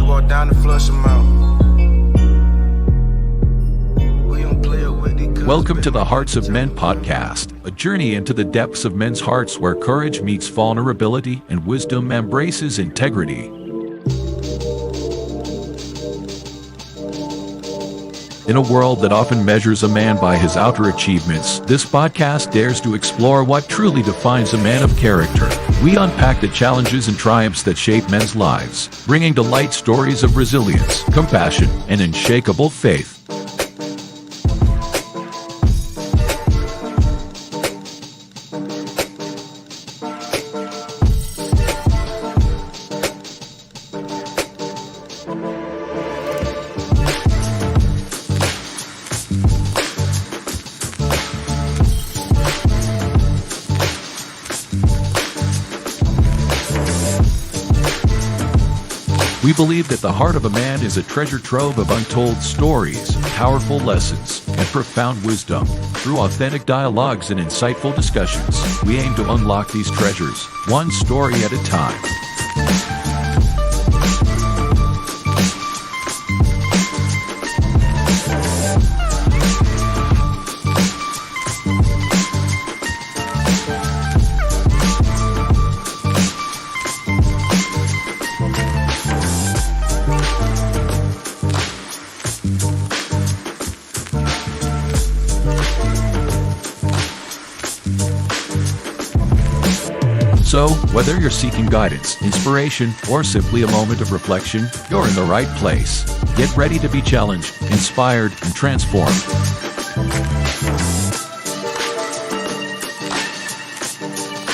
walk down and flush them out. We don't play it with the cuz, Welcome to the baby. Hearts of Men podcast, a journey into the depths of men's hearts where courage meets vulnerability and wisdom embraces integrity. In a world that often measures a man by his outer achievements, this podcast dares to explore what truly defines a man of character. We unpack the challenges and triumphs that shape men's lives, bringing to light stories of resilience, compassion, and unshakable faith. We believe that the heart of a man is a treasure trove of untold stories, powerful lessons, and profound wisdom. Through authentic dialogues and insightful discussions, we aim to unlock these treasures, one story at a time. So, whether you're seeking guidance, inspiration, or simply a moment of reflection, you're in the right place. Get ready to be challenged, inspired, and transformed.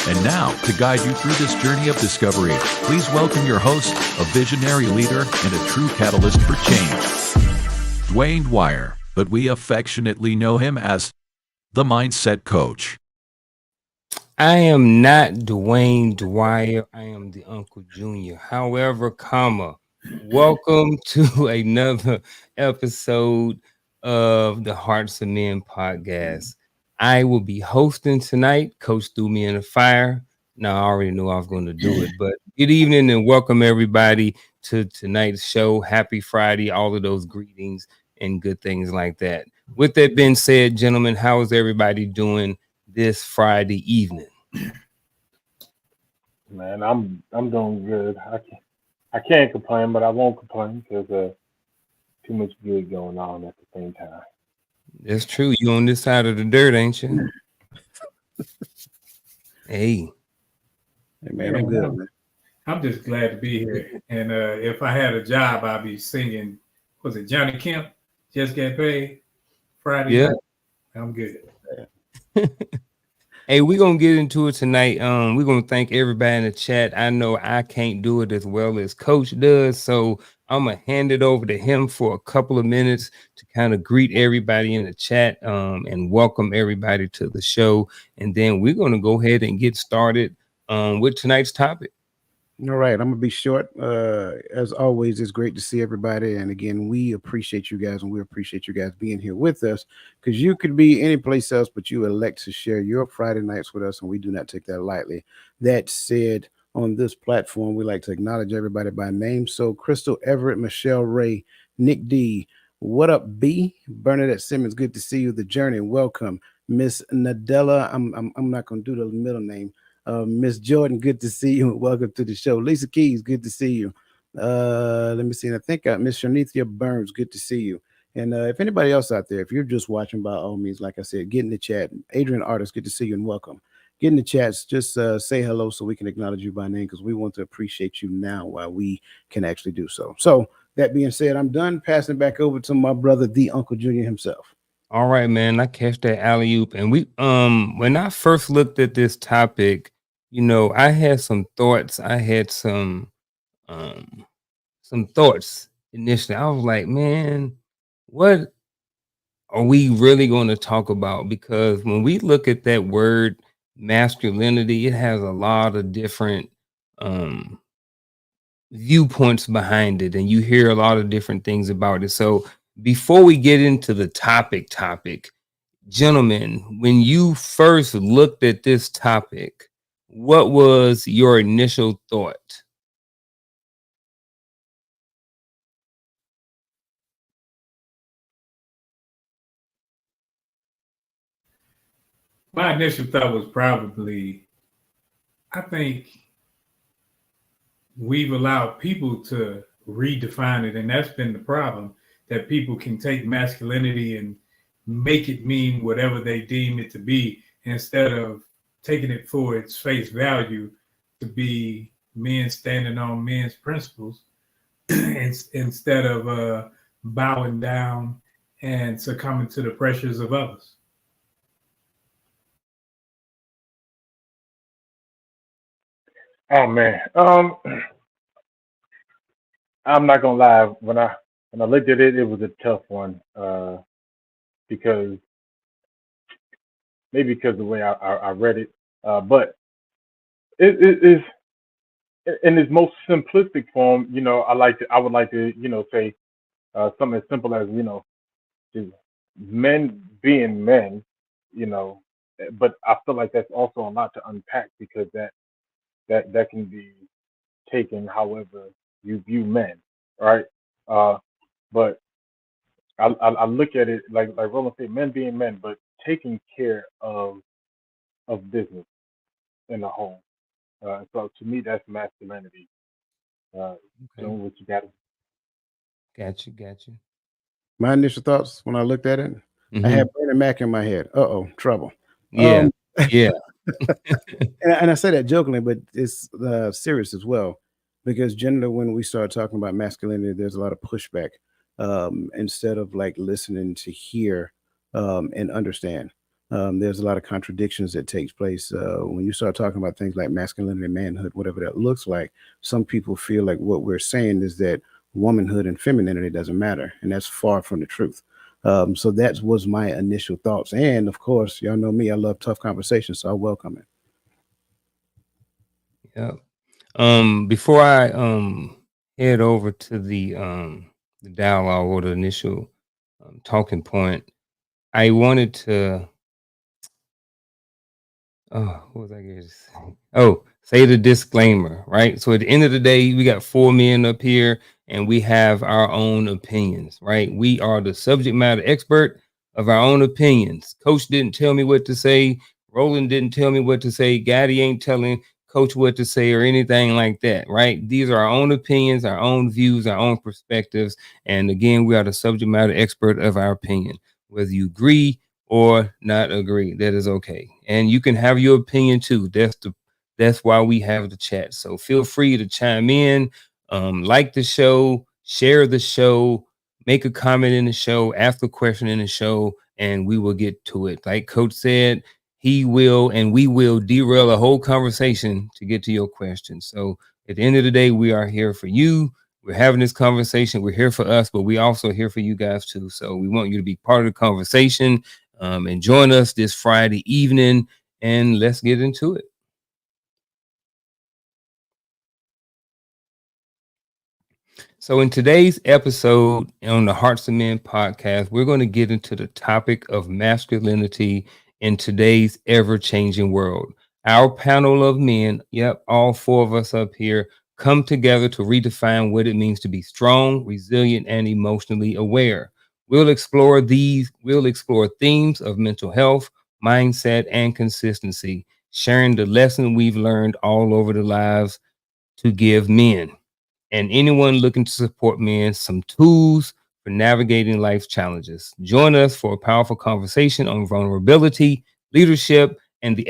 And now, to guide you through this journey of discovery, please welcome your host, a visionary leader and a true catalyst for change, Dwayne Dwyer, but we affectionately know him as the Mindset Coach. I am not Dwayne Dwyer. I am the Uncle Junior. However, welcome to another episode of the Hearts of Men podcast. I will be hosting tonight. Coach threw me in the fire. Now, I already knew I was going to do it, but good evening and welcome everybody to tonight's show. Happy Friday, all of those greetings and good things like that. With that being said, gentlemen, how is everybody doing this Friday evening? Man, I'm doing good. I can't complain, but I won't complain because too much good going on at the same time. That's true. You on this side of the dirt, ain't you? Hey man, I'm good, man. I'm just glad to be here. And if I had a job, I'd be singing. Was it Johnny Kemp? Just Got Paid Friday. Yeah, night? I'm good. Hey, we're gonna get into it tonight. We're gonna thank everybody in the chat. I know I can't do it as well as Coach does, so I'm gonna hand it over to him for a couple of minutes to kind of greet everybody in the chat and welcome everybody to the show. And then we're gonna go ahead and get started with tonight's topic. All right, I'm gonna be short. As always, it's great to see everybody, and again, we appreciate you guys, and we appreciate you guys being here with us, because you could be any place else, but you elect to share your Friday nights with us, and we do not take that lightly. That said, on this platform, we like to acknowledge everybody by name. So, Crystal Everett, Michelle Ray, Nick D, what up, B? Bernadette Simmons, good to see you. The Journey, welcome. Miss Nadella, I'm not gonna do the middle name. Miss Jordan, good to see you. Welcome to the show. Lisa Keys, good to see you. Let me see. And I think Miss Shanithia Burns, good to see you. And if anybody else out there, if you're just watching, by all means, like I said, get in the chat. Adrian Artist, good to see you and welcome. Get in the chats. Just say hello so we can acknowledge you by name, because we want to appreciate you now while we can actually do so. So that being said, I'm done. Passing back over to my brother, the Uncle Junior himself. All right, man. I catch that alley-oop. And we when I first looked at this topic, I had some thoughts. I had some thoughts initially. I was like, man, what are we really going to talk about? Because when we look at that word masculinity, it has a lot of different viewpoints behind it, and you hear a lot of different things about it. So before we get into the topic, gentlemen, when you first looked at this topic, what was your initial thought? My initial thought was probably, I think we've allowed people to redefine it, and that's been the problem. That people can take masculinity and make it mean whatever they deem it to be, instead of taking it for its face value to be men standing on men's principles, instead of bowing down and succumbing to the pressures of others. Oh man. I'm not gonna lie. When I looked at it, it was a tough one. Because maybe because of the way I read it. But it is in its most simplistic form. I would like to say something as simple as just men being men. You know, but I feel like that's also a lot to unpack because that can be taken however you view men, right? Uh, but I look at it like Roland said, men being men, but taking care of business in the home. So to me, that's masculinity. Uh, Okay, doing what you got to. got you. My initial thoughts when I looked at it, I Hmm. had Bernie Mac in my head. Uh-oh, trouble. Yeah, Um, yeah. and I say that jokingly, but it's serious as well, because generally when we start talking about masculinity, there's a lot of pushback instead of like listening to hear and understand. There's a lot of contradictions that takes place when you start talking about things like masculinity, manhood, whatever that looks like. Some people feel like what we're saying is that womanhood and femininity doesn't matter, and that's far from the truth. So that was my initial thoughts, and of course, y'all know me, I love tough conversations, so I welcome it. Yeah. Before I head over to the dialogue or the initial talking point, I wanted to what was I going to say? Oh, say the disclaimer, right? So at the end of the day, we got four men up here and we have our own opinions, right? We are the subject matter expert of our own opinions. Coach didn't tell me what to say. Roland didn't tell me what to say. Gaddy ain't telling Coach what to say or anything like that, right? These are our own opinions, our own views, our own perspectives. And again, we are the subject matter expert of our opinion. Whether you agree or not agree. That is okay. And you can have your opinion too. That's why we have the chat. So feel free to chime in, like the show, share the show, make a comment in the show, ask a question in the show, and we will get to it. Like Coach said, he will and we will derail a whole conversation to get to your question. So at the end of the day, we are here for you. We're having this conversation. We're here for us, but we also here for you guys too. So we want you to be part of the conversation and join us this Friday evening, and let's get into it. So, in today's episode on the Hearts of Men podcast, we're going to get into the topic of masculinity in today's ever changing world. Our panel of men, yep, all four of us up here, come together to redefine what it means to be strong, resilient, and emotionally aware. We'll explore themes of mental health, mindset, and consistency, sharing the lesson we've learned all over the lives to give men and anyone looking to support men some tools for navigating life challenges. Join us for a powerful conversation on vulnerability, leadership, and the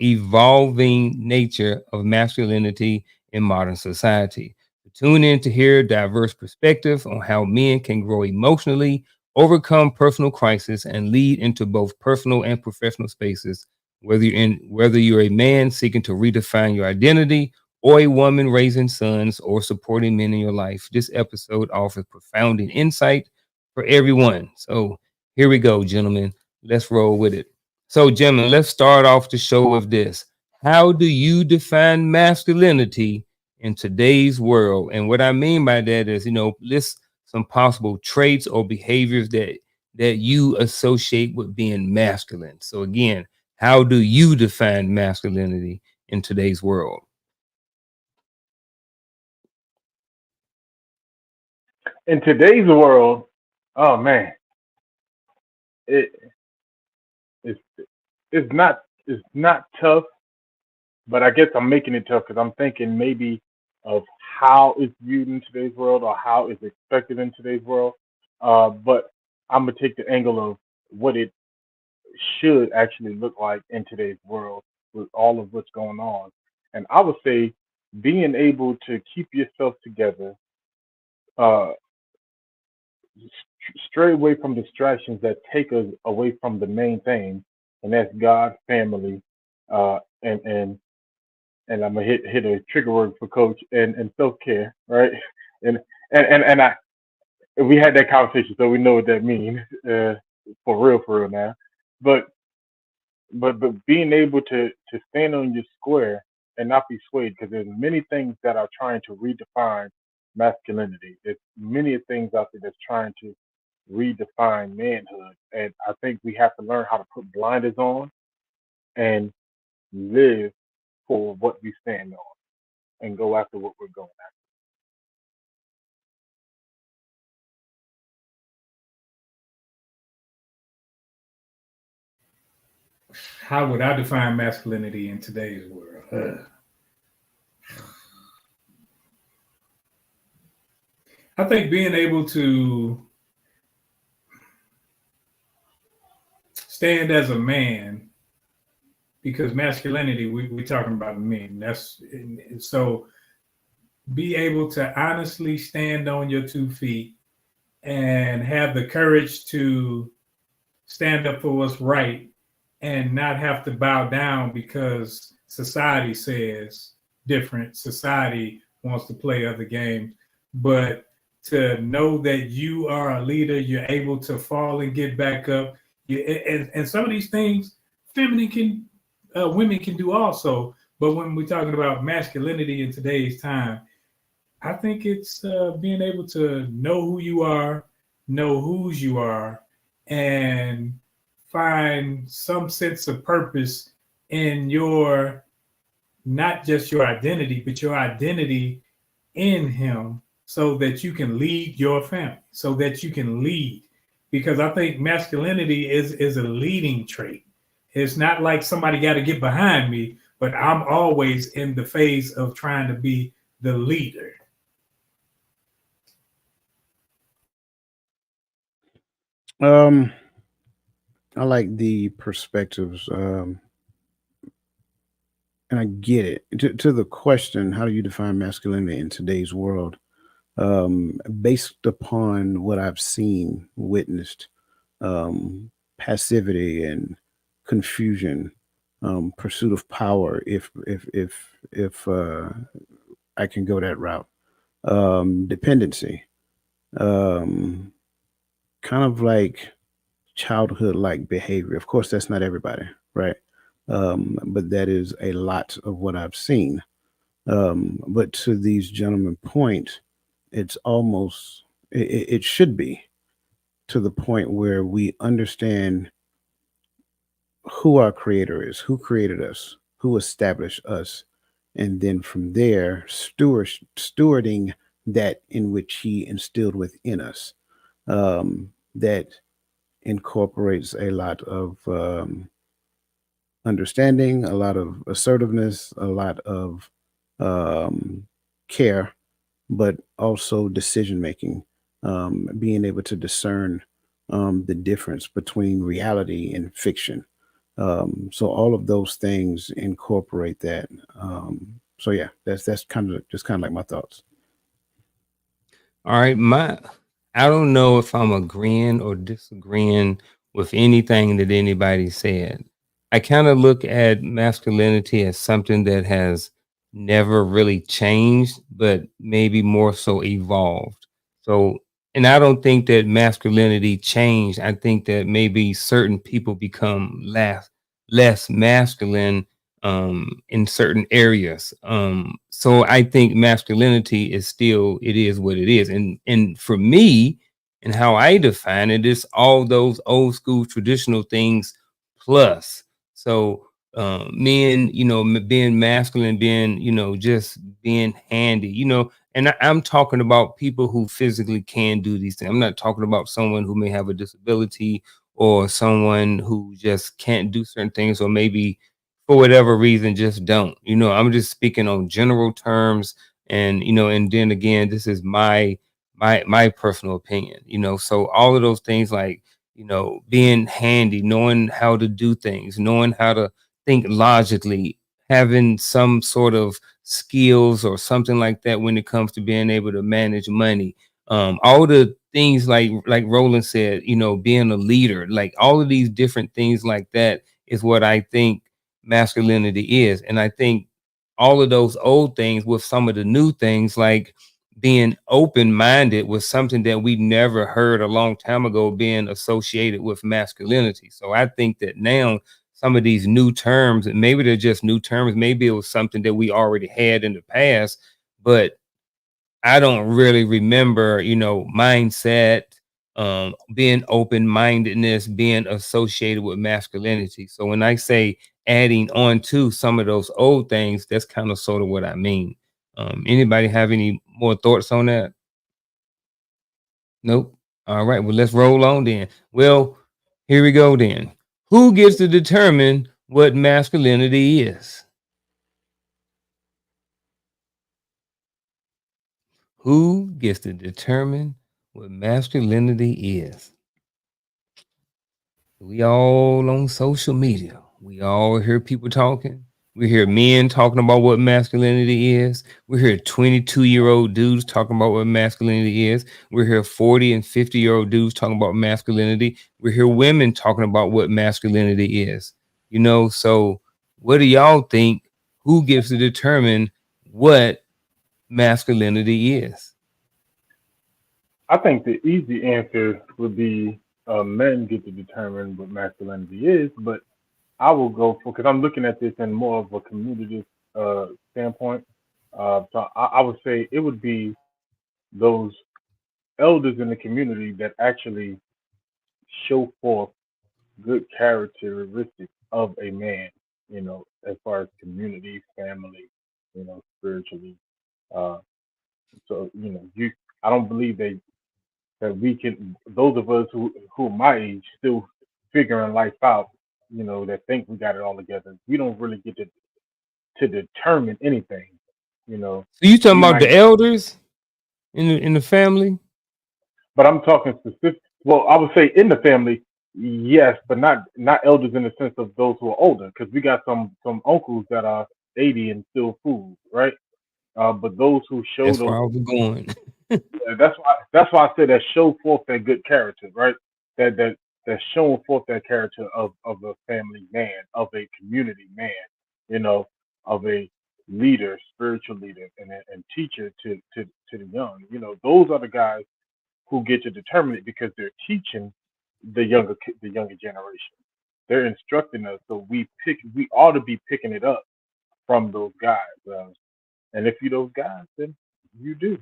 evolving nature of masculinity in modern society. Tune in to hear diverse perspectives on how men can grow emotionally, overcome personal crisis, and lead into both personal and professional spaces. Whether you're a man seeking to redefine your identity or a woman raising sons or supporting men in your life, this episode offers profound insight for everyone. So here we go, gentlemen. Let's roll with it. So, gentlemen, let's start off the show with this. How do you define masculinity in today's world? And what I mean by that is, list some possible traits or behaviors that you associate with being masculine. So again, how do you define masculinity in today's world? In today's world, oh man, it it's it's not tough, but I guess I'm making it tough because I'm thinking maybe of how it's viewed in today's world or how it's expected in today's world. But I'm gonna take the angle of what it should actually look like in today's world with all of what's going on. And I would say being able to keep yourself together, uh, stray away from distractions that take us away from the main thing, and that's God, family, and I'm gonna hit a trigger word for Coach and self care, right? And and I we had that conversation, so we know what that means for real now. But but being able to stand on your square and not be swayed, because there's many things that are trying to redefine masculinity. There's many things out there that's trying to redefine manhood, and I think we have to learn how to put blinders on and live for what we stand on and go after what we're going How would I define masculinity in today's world? I think being able to stand as a man, because masculinity, we're talking about men. And so be able to honestly stand on your 2 feet and have the courage to stand up for what's right and not have to bow down because society says different. Society wants to play other games, but to know that you are a leader, you're able to fall and get back up. And some of these things, feminine can, women can do also. But when we're talking about masculinity in today's time, I think it's being able to know who you are, know whose you are, and find some sense of purpose in your, not just your identity, but your identity in Him, so that you can lead your family, so that you can lead. Because I think masculinity is a leading trait. It's not like somebody got to get behind me, but I'm always in the phase of trying to be the leader. I like the perspectives, and I get it. To the question, how do you define masculinity in today's world? Based upon what I've seen, witnessed, passivity and confusion, pursuit of power. If I can go that route, dependency, um, kind of like childhood like behavior. Of course, that's not everybody, right? But that is a lot of what I've seen. But to these gentlemen' point, it's almost it should be to the point where we understand who our creator is, who created us, who established us, and then from there stewarding that in which he instilled within us. That incorporates a lot of understanding, a lot of assertiveness, a lot of um, care, but also decision making, being able to discern the difference between reality and fiction. So all of those things incorporate that. So yeah, that's kind of like my thoughts. All right, I don't know if I'm agreeing or disagreeing with anything that anybody said. I kind of look at masculinity as something that has never really changed, but maybe more so evolved. So, and I don't think that masculinity changed. I think that maybe certain people become less masculine in certain areas. So I think masculinity is still, it is what it is. And for me, and how I define it, is all those old school traditional things plus. So men, being masculine, being, just being handy, and I'm talking about people who physically can do these things. I'm not talking about someone who may have a disability or someone who just can't do certain things, or maybe for whatever reason just don't. I'm just speaking on general terms, and and then again, this is my personal opinion. So all of those things, like being handy, knowing how to do things, knowing how to think logically, having some sort of skills or something like that when it comes to being able to manage money, all the things like Roland said, being a leader, like all of these different things like that is what I think masculinity is. And I think all of those old things with some of the new things, like being open-minded, was something that we never heard a long time ago being associated with masculinity. So I think that now some of these new terms, and maybe they're just new terms, maybe it was something that we already had in the past, but I don't really remember, mindset, being open-mindedness being associated with masculinity. So when I say adding on to some of those old things, that's kind of sort of what I mean. Anybody have any more thoughts on that? Nope. All right. Well, let's roll on then. Well, here we go then. Who gets to determine what masculinity is? Who gets to determine what masculinity is? We all on social media. We all hear people talking. We hear men talking about what masculinity is. We hear 22-year-old dudes talking about what masculinity is. We hear 40 and 50-year-old dudes talking about masculinity. We hear women talking about what masculinity is. So what do y'all think? Who gets to determine what masculinity is? I think the easy answer would be men get to determine what masculinity is, but I will go for, because I'm looking at this in more of a community standpoint. So I would say it would be those elders in the community that actually show forth good characteristics of a man, as far as community, family, spiritually. Uh, so I don't believe that we can, those of us who are my age still figuring life out, that think we got it all together. We don't really get to determine anything. You know, So you talking we about might, the elders in the family? but I'm talking specific. Well, I would say in the family, yes, but not elders in the sense of those who are older, because we got some uncles that are 80 and still fools, right? But those who show That's those, where I was going. yeah, that's why I said that show forth that good character, right? That showing forth that character of a family man, of a community man, you know, of a leader, spiritual leader, and teacher to the young. Those are the guys who get to determine it because they're teaching the younger generation. They're instructing us, so we ought to be picking it up from those guys. And if you those guys, then you do.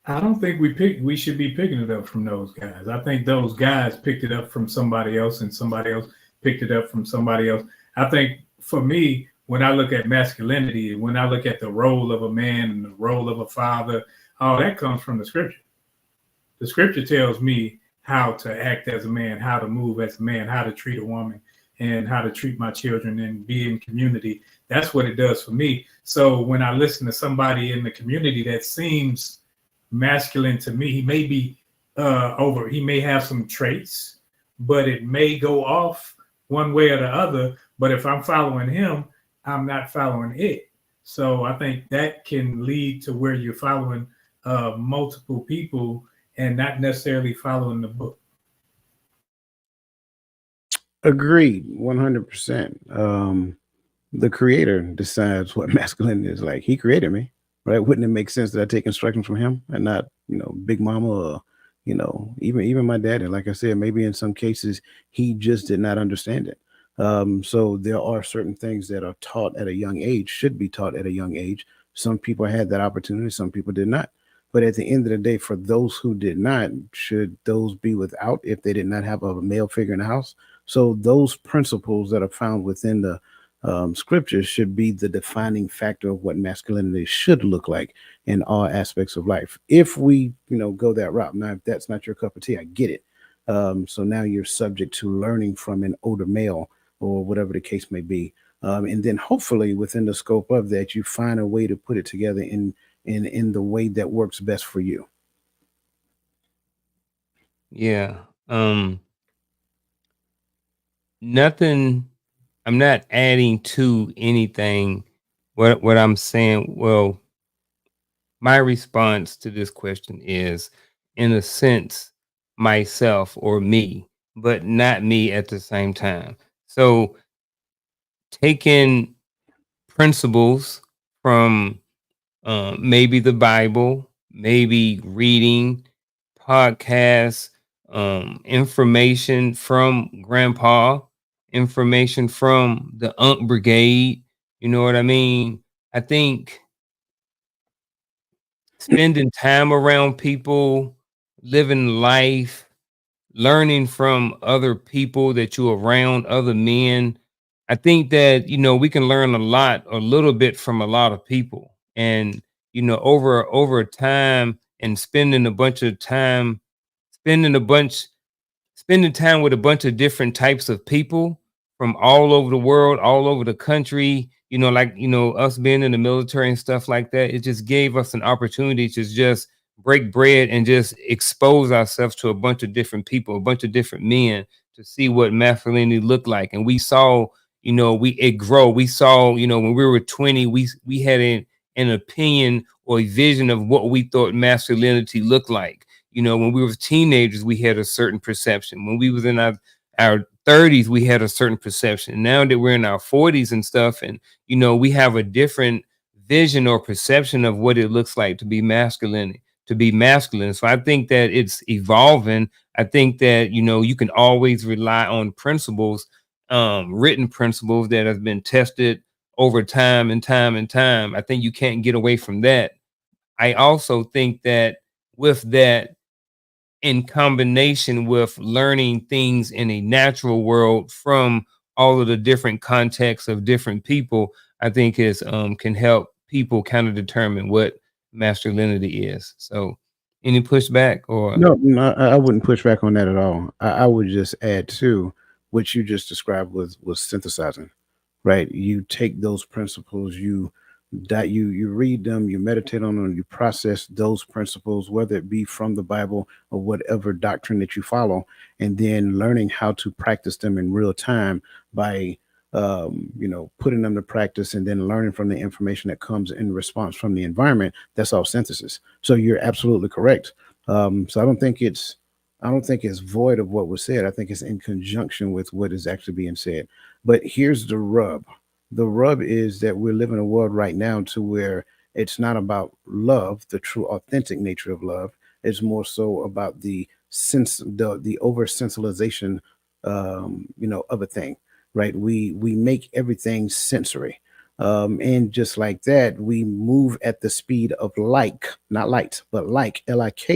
I don't think we should be picking it up from those guys. I think those guys picked it up from somebody else, and somebody else picked it up from somebody else. I think for me, when I look at masculinity, when I look at the role of a man and the role of a father, all that comes from the scripture. The scripture tells me how to act as a man, how to move as a man, how to treat a woman, and how to treat my children and be in community. That's what it does for me. So when I listen to somebody in the community that seems masculine to me, he may be he may have some traits, but it may go off one way or the other. But if I'm following him, I'm not following it. So I think that can lead to where you're following multiple people and not necessarily following the book. Agreed, 100%. The creator decides what masculinity is like. He created me, right? Wouldn't it make sense that I take instructions from him and not, Big Mama, or, even my daddy? Like I said, maybe in some cases he just did not understand it. So there are certain things that are taught at a young age, should be taught at a young age. Some people had that opportunity, some people did not. But at the end of the day, for those who did not, should those be without if they did not have a male figure in the house? So those principles that are found within the scriptures should be the defining factor of what masculinity should look like in all aspects of life. If we, go that route. Now, if that's not your cup of tea, I get it. So now you're subject to learning from an older male or whatever the case may be. And then hopefully within the scope of that, you find a way to put it together in the way that works best for you. Yeah. Nothing. I'm not adding to anything. What I'm saying, well, my response to this question is, in a sense, myself or me, but not me at the same time. So taking principles from maybe the Bible, maybe reading, podcasts, information from grandpa, information from the Unk Brigade. You know what I mean? I think spending time around people, living life, learning from other people that you're around, other men. I think that, we can learn a little bit from a lot of people. And, over time and spending a bunch spending time with a bunch of different types of people from all over the world, all over the country, like, us being in the military and stuff like that, it just gave us an opportunity to just break bread and just expose ourselves to a bunch of different people, a bunch of different men to see what masculinity looked like. And we saw, it grow. We saw, when we were 20, we had an opinion or a vision of what we thought masculinity looked like. When we were teenagers, we had a certain perception. When we was in our 30s, we had a certain perception. Now that we're in our 40s and stuff, and we have a different vision or perception of what it looks like to be masculine. So I think that it's evolving. I think that you can always rely on principles, written principles that have been tested over time and time and time. I think you can't get away from that. I also think that with that, in combination with learning things in a natural world from all of the different contexts of different people, I think is can help people kind of determine what masculinity is. So any pushback or No, I wouldn't push back on that at all. I would just add to what you just described was synthesizing, right? You take those principles, you read them, you meditate on them, you process those principles, whether it be from the Bible or whatever doctrine that you follow, and then learning how to practice them in real time by putting them to practice and then learning from the information that comes in response from the environment. That's all synthesis. So you're absolutely correct. So I don't think it's void of what was said. I think it's in conjunction with what is actually being said. But here's the rub. The rub is that we're living in a world right now to where it's not about love, the true authentic nature of love. It's more so about the over sensualization, of a thing, right? We make everything sensory. And just like that, we move at the speed of like, not light, but like, Like,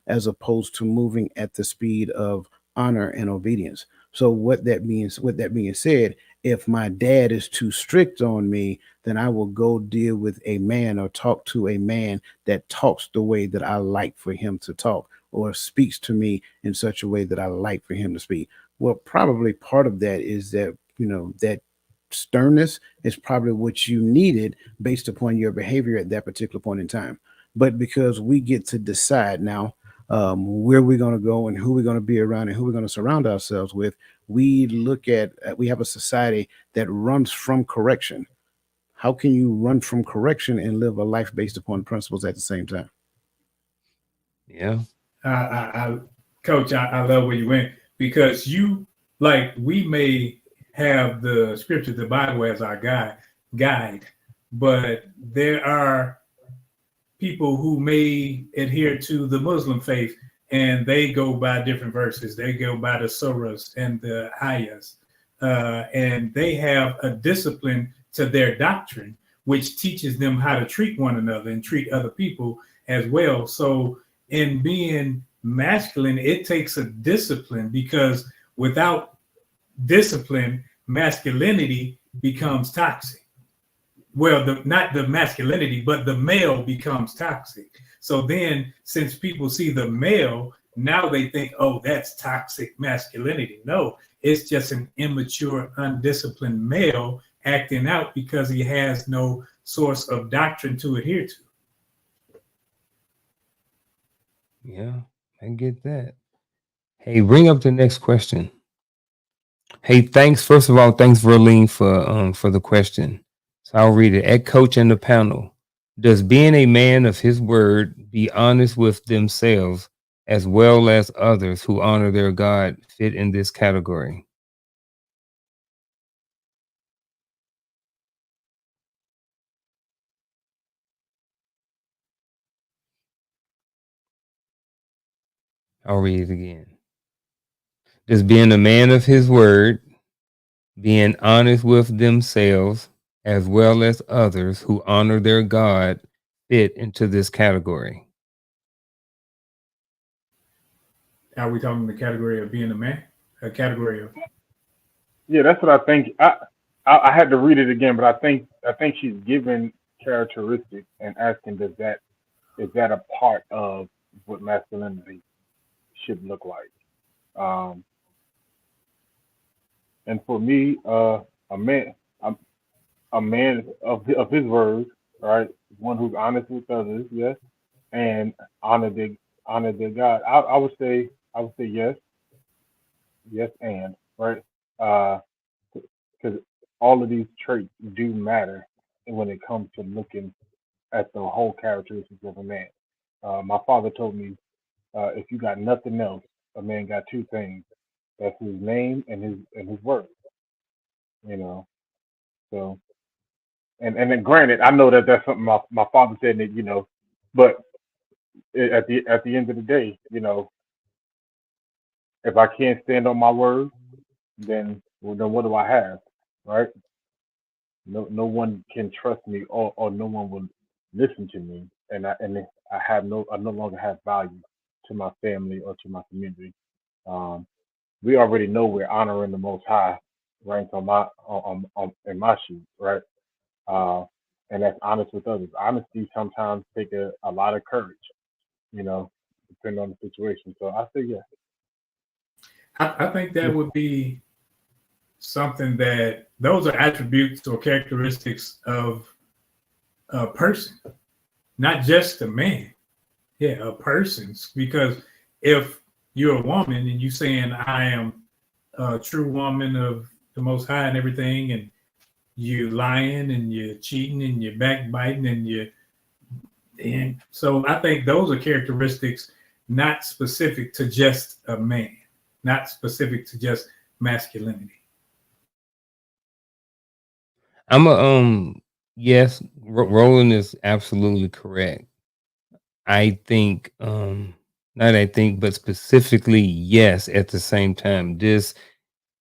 as opposed to moving at the speed of honor and obedience. So what that means, with that being said, if my dad is too strict on me, then I will go deal with a man or talk to a man that talks the way that I like for him to talk or speaks to me in such a way that I like for him to speak. Well, probably part of that is that, that sternness is probably what you needed based upon your behavior at that particular point in time. But because we get to decide now where we're going to go and who we're going to be around and who we're going to surround ourselves with, we have a society that runs from correction. How can you run from correction and live a life based upon principles at the same time? yeah. Coach, I love where you went, because we may have the scripture, the Bible as our guide, but there are people who may adhere to the Muslim faith and they go by different verses. They go by the surahs and the ayahs, and they have a discipline to their doctrine, which teaches them how to treat one another and treat other people as well. So in being masculine, it takes a discipline, because without discipline, masculinity becomes toxic. Well, not the masculinity, but the male becomes toxic. So then, since people see the male now they think, oh, that's toxic masculinity. No, it's just an immature, undisciplined male acting out because he has no source of doctrine to adhere to. Yeah, I get that. Hey, bring up the next question. Hey, thanks. First of all, thanks Verlene for the question. So I'll read it. At Coach and the panel, does being a man of his word, be honest with themselves as well as others who honor their God, fit in this category? I'll read it again. Does being a man of his word, being honest with themselves as well as others who honor their God, fit into this category? Are we talking the category of being a man? A category of Yeah, that's what I think. I had to read it again, but I think she's given characteristics and asking, is that a part of what masculinity should look like? And for me, a man, a man of his words, right? One who's honest with others, yes, and honor their honor their God. I would say yes, yes, and right, because all of these traits do matter when it comes to looking at the whole characteristics of a man. My father told me, if you got nothing else, a man got two things. That's his name and his word. You know, so and then granted, I know that that's something my father said that but at the end of the day, if I can't stand on my word, then then what do I have, right? No one can trust me, or no one will listen to me, I no longer have value to my family or to my community. Um, we already know we're honoring the Most High, ranked on my on in my sheet, right? Uh, and that's honest with others. Honesty sometimes take a lot of courage, you know, depending on the situation. So I say yes. I think that would be something that those are attributes or characteristics of a person, not just a man. Yeah, a person's. Because if you're a woman and you saying I am a true woman of the Most High and everything, and you lying and you're cheating and you're backbiting and so I think those are characteristics not specific to just a man, not specific to just masculinity. I'm a yes, Roland is absolutely correct. I think not I think, but specifically yes at the same time.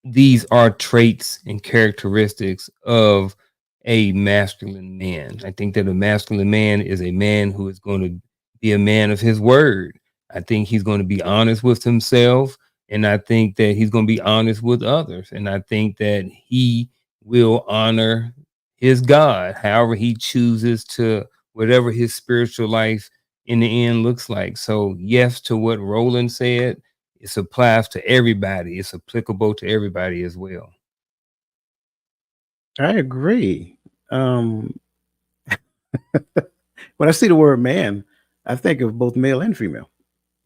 These are traits and characteristics of a masculine man. I think that a masculine man is a man who is going to be a man of his word. I think he's going to be honest with himself, and I think that he's going to be honest with others. And I think that he will honor his God, however he chooses to, whatever his spiritual life in the end looks like. So, yes, to what Roland said, it applies to everybody. It's applicable to everybody as well. I agree. When I see the word man, I think of both male and female.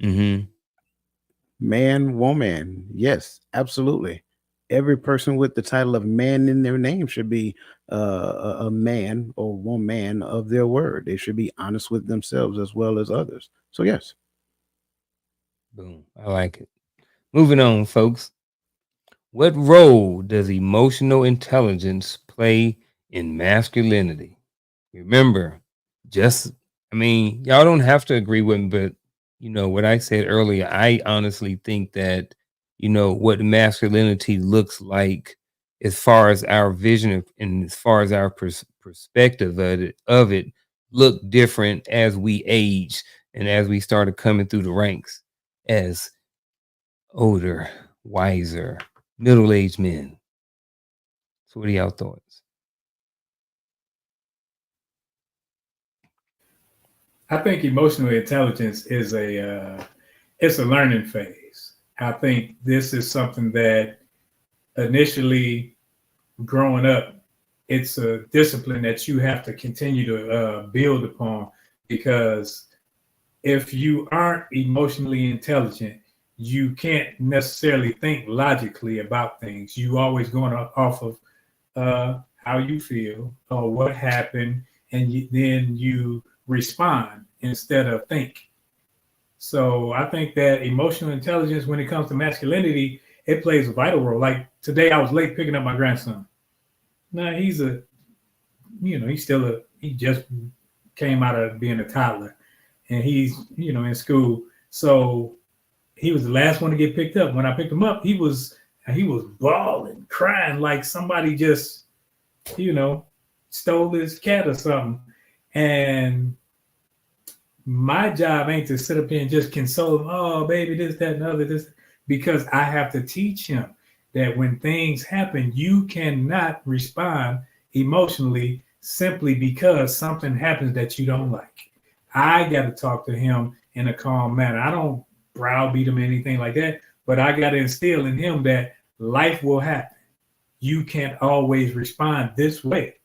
Mm-hmm. Man, woman. Yes, absolutely. Every person with the title of man in their name should be a man or woman of their word. They should be honest with themselves as well as others. So, yes. Boom. I like it. Moving on, folks. What role does emotional intelligence play in masculinity? Remember, just, I mean, y'all don't have to agree with me, but what I said earlier, I honestly think that, what masculinity looks like as far as our vision and as far as our perspective of it look different as we age and as we started coming through the ranks as older, wiser, middle-aged men. So what are y'all thoughts? I think emotional intelligence is it's a learning phase. I think this is something that initially growing up, it's a discipline that you have to continue to build upon, because if you aren't emotionally intelligent, you can't necessarily think logically about things. You always going off of how you feel or what happened, and then you respond instead of think. So I think that emotional intelligence, when it comes to masculinity, it plays a vital role. Like today, I was late picking up my grandson. Now he's he just came out of being a toddler, and he's in school. So he was the last one to get picked up. When I picked him up, he was bawling, crying like somebody just stole his cat or something. And my job ain't to sit up here and just console him. Oh, baby, this, that, and other, this, because I have to teach him that when things happen, you cannot respond emotionally simply because something happens that you don't like. I got to talk to him in a calm manner. I don't browbeat him or anything like that, but I got to instill in him that life will happen. You can't always respond this way.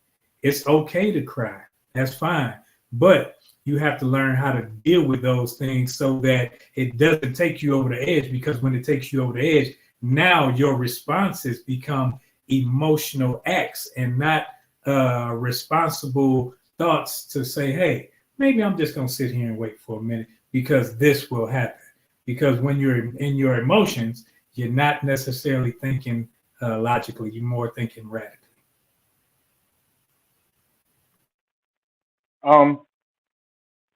It's okay to cry. That's fine. But you have to learn how to deal with those things so that it doesn't take you over the edge, because when it takes you over the edge, now your responses become emotional acts and not responsible thoughts to say, hey, maybe I'm just going to sit here and wait for a minute because this will happen. Because when you're in your emotions, you're not necessarily thinking logically, you're more thinking radically.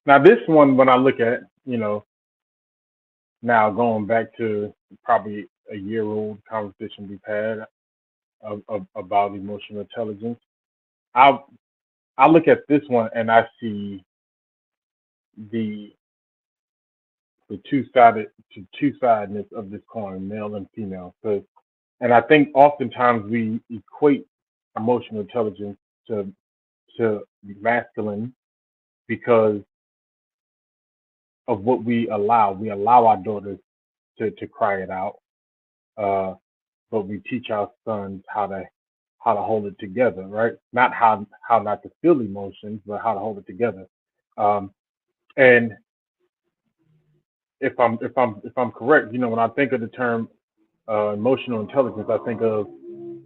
Now this one, when I look at, now going back to probably a year-old conversation we've had about emotional intelligence, I look at this one and I see the two-sidedness of this coin, male and female. And I think oftentimes we equate emotional intelligence to masculine because of what we allow. We allow our daughters to cry it out, but we teach our sons how to hold it together, right? Not how not to feel emotions, but how to hold it together. And if I'm correct, when I think of the term emotional intelligence, I think of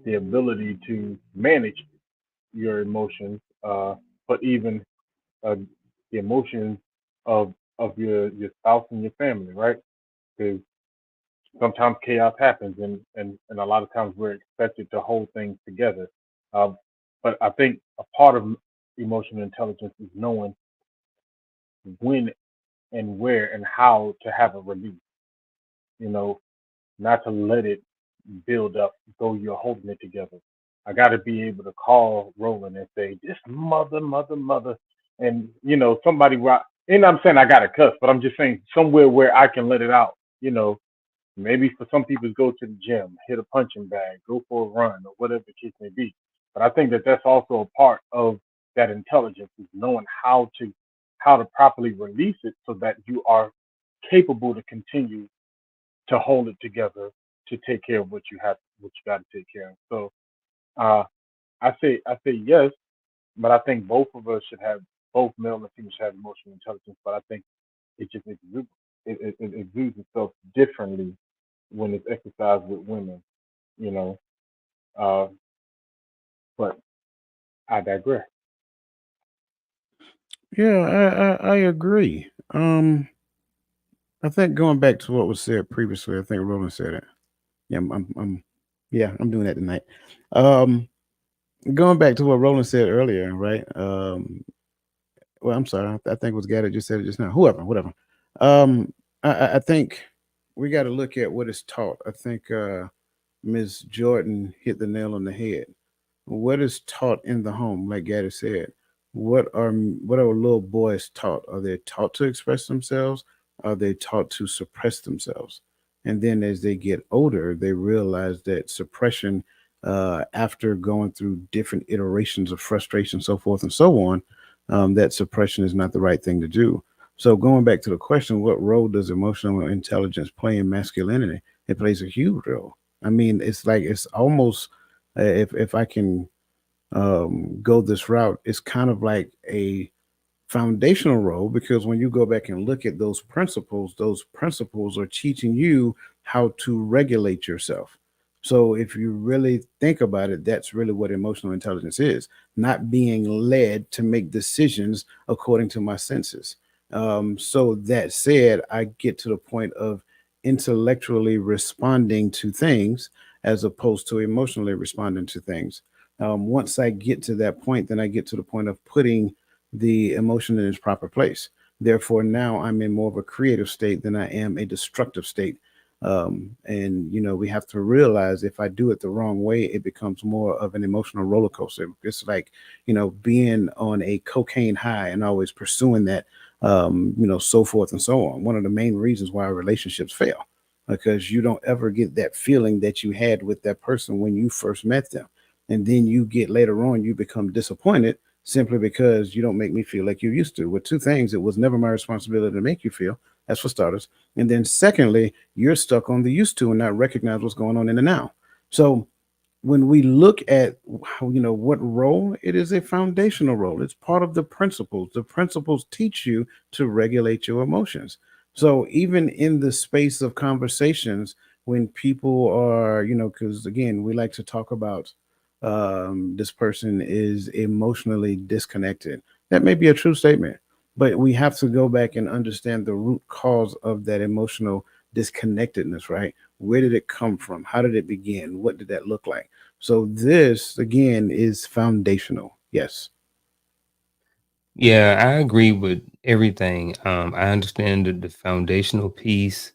the ability to manage your emotions, but even the emotions of your spouse and your family, right? Because sometimes chaos happens, and a lot of times we're expected to hold things together. But I think a part of emotional intelligence is knowing when and where and how to have a release. Not to let it build up, though you're holding it together. I got to be able to call Roland and say, "This mother, and somebody. And I'm saying I got to cuss, but I'm just saying somewhere where I can let it out. Maybe for some people, go to the gym, hit a punching bag, go for a run, or whatever the case may be. But I think that that's also a part of that intelligence, is knowing how to properly release it so that you are capable to continue to hold it together, to take care of what you got to take care of. So uh, I say yes, but I think both of us should have, both male and female should have emotional intelligence. But I think it just it exudes itself differently when it's exercised with women, you know. Uh, but I digress. Yeah, I agree. I think going back to what was said previously, I think Roland said it. Yeah, I'm doing that tonight. Um, Going back to what Roland said earlier, right? Well, I'm sorry, I think it was Gad that just said it just now. Whatever. I think we got to look at what is taught. I think Ms. Jordan hit the nail on the head. What is taught in the home, like Gaddy said? What are little boys taught? Are they taught to express themselves? Are they taught to suppress themselves? And then as they get older, they realize that suppression, after going through different iterations of frustration, so forth and so on, that suppression is not the right thing to do. So going back to the question, what role does emotional intelligence play in masculinity? It plays a huge role. I mean, it's like it's almost if I can go this route, it's kind of like a foundational role because when you go back and look at those principles are teaching you how to regulate yourself. So if you really think about it, that's really what emotional intelligence is, not being led to make decisions according to my senses. So that said, I get to the point of intellectually responding to things as opposed to emotionally responding to things. Once I get to that point, then I get to the point of putting the emotion in its proper place. Therefore, now I'm in more of a creative state than I am a destructive state. And we have to realize if I do it the wrong way, it becomes more of an emotional roller coaster. It's like being on a cocaine high and always pursuing that, so forth and so on. One of the main reasons why relationships fail because you don't ever get that feeling that you had with that person when you first met them, and then you get later on you become disappointed simply because you don't make me feel like you used to. With two things, it was never my responsibility to make you feel. That's for starters. And then secondly, you're stuck on the used to and not recognize what's going on in the now. So when we look at how, what role, it is a foundational role. It's part of the principles. The principles teach you to regulate your emotions. So even in the space of conversations, when people are, because again, we like to talk about this person is emotionally disconnected. That may be a true statement, but we have to go back and understand the root cause of that emotional disconnectedness, right? Where did it come from? How did it begin? What did that look like? So this again is foundational. Yes. Yeah, I agree with everything. I understand the foundational piece.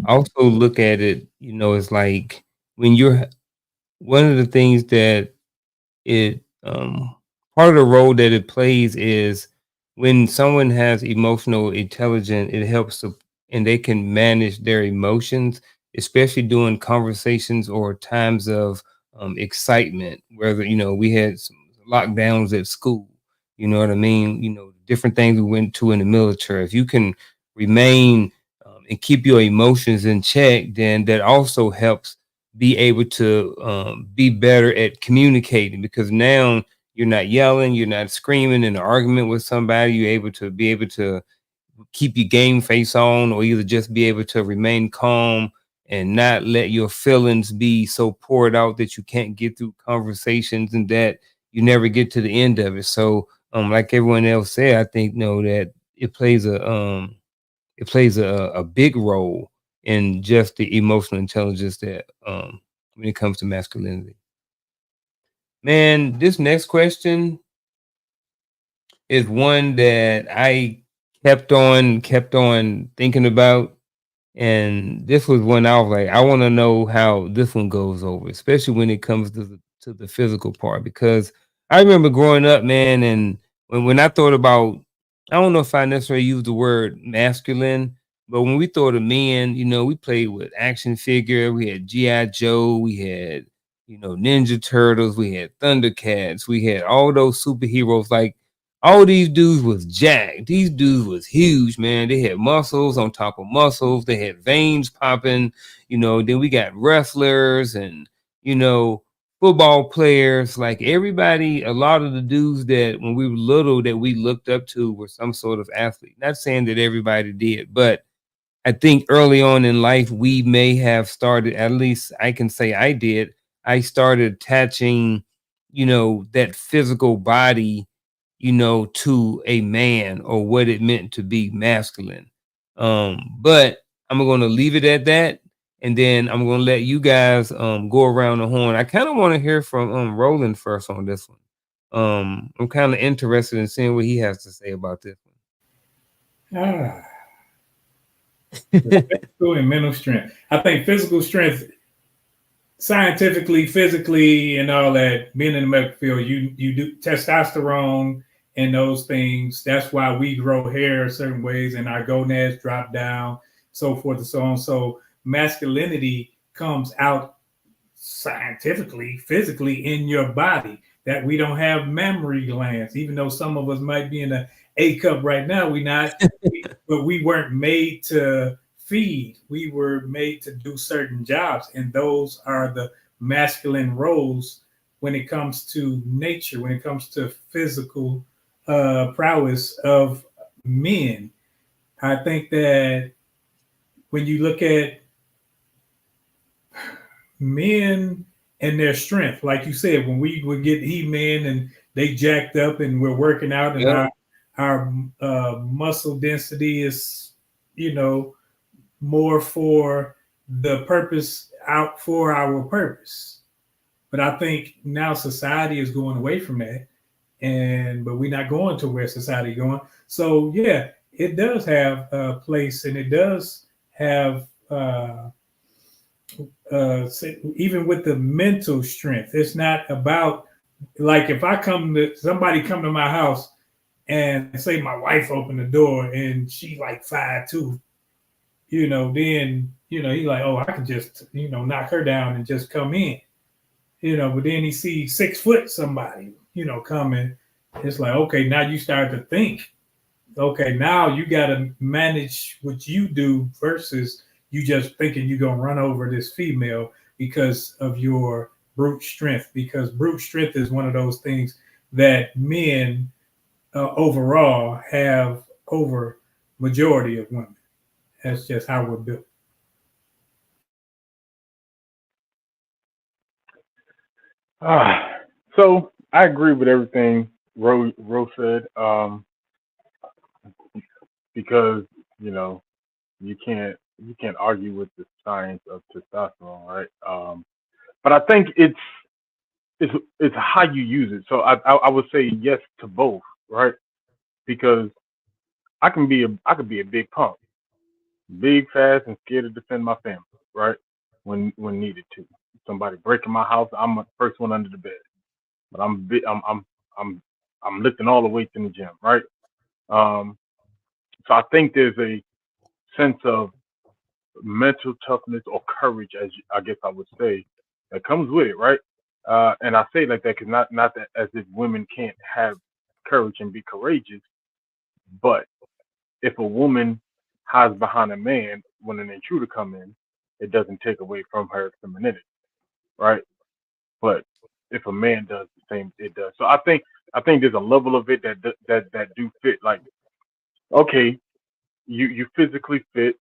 I also look at it, it's like when you're one of the things that it part of the role that it plays is when someone has emotional intelligence, it helps to, and they can manage their emotions, especially during conversations or times of excitement. Whether we had some lockdowns at school, you know what I mean. Different things we went to in the military. If you can remain and keep your emotions in check, then that also helps be able to be better at communicating because now you're not yelling, you're not screaming in an argument with somebody. You're able to keep your game face on, or either just be able to remain calm and not let your feelings be so poured out that you can't get through conversations and that you never get to the end of it. So, like everyone else said, I think that it plays a big role in just the emotional intelligence that when it comes to masculinity. Man, this next question is one that I kept on thinking about. And this was when I was like, I want to know how this one goes over, especially when it comes to the physical part. Because I remember growing up, man, and when I thought about, I don't know if I necessarily use the word masculine, but when we thought of men, we played with action figure. We had GI Joe, we had Ninja Turtles, we had Thundercats, we had all those superheroes. Like all these dudes was jacked. These dudes was huge, man. They had muscles on top of muscles. They had veins popping. Then we got wrestlers and you know football players. Like everybody, a lot of the dudes that when we were little that we looked up to were some sort of athlete. Not saying that everybody did, but I think early on in life, we may have started, at least I can say I did. I started attaching, that physical body, to a man or what it meant to be masculine. But I'm going to leave it at that. And then I'm going to let you guys go around the horn. I kind of want to hear from Roland first on this one. I'm kind of interested in seeing what he has to say about this Ah, one. physical and mental strength. I think physical strength, scientifically, physically, and all that, being in the medical field, you do testosterone and those things. That's why we grow hair certain ways and our gonads drop down, so forth and so on. So masculinity comes out scientifically, physically in your body. That we don't have mammary glands, even though some of us might be in the A cup right now. But we weren't made to feed. We were made to do certain jobs, and those are the masculine roles when it comes to nature, when it comes to physical prowess of men. I think that when you look at men and their strength, like you said, when we would get He-Man and they jacked up and we're working out and Yeah. our muscle density is, you know, more for the purpose out for our purpose. But I think now society is going away from that, but we're not going to where society is going. So yeah, it does have a place, and it does have even with the mental strength. It's not about, like, if I come to somebody come to my house and say my wife opened the door and she like 5'2", then he's like, oh, I can just knock her down and just come in, but then he sees 6 foot somebody coming. It's like, okay, now you start to think, okay, now you got to manage what you do versus you just thinking you're going to run over this female because of your brute strength, because brute strength is one of those things that men overall have over majority of women. That's just how we're built. So I agree with everything Rose said, because you can't argue with the science of testosterone, right? But I think it's it's how you use it. So I would say yes to both, right? Because I could be a big punk, big, fast, and scared to defend my family, right? When needed to. Somebody breaking my house, I'm the first one under the bed. But I'm I'm lifting all the weights in the gym, right? Um, so I think there's a sense of mental toughness or courage, I guess I would say, that comes with it, right? And I say it like that because not that as if women can't have courage and be courageous, but if a woman hides behind a man when an intruder come in, it doesn't take away from her femininity, right? But if a man does the same, it does. So I think there's a level of it that do fit. Like, okay, you physically fit,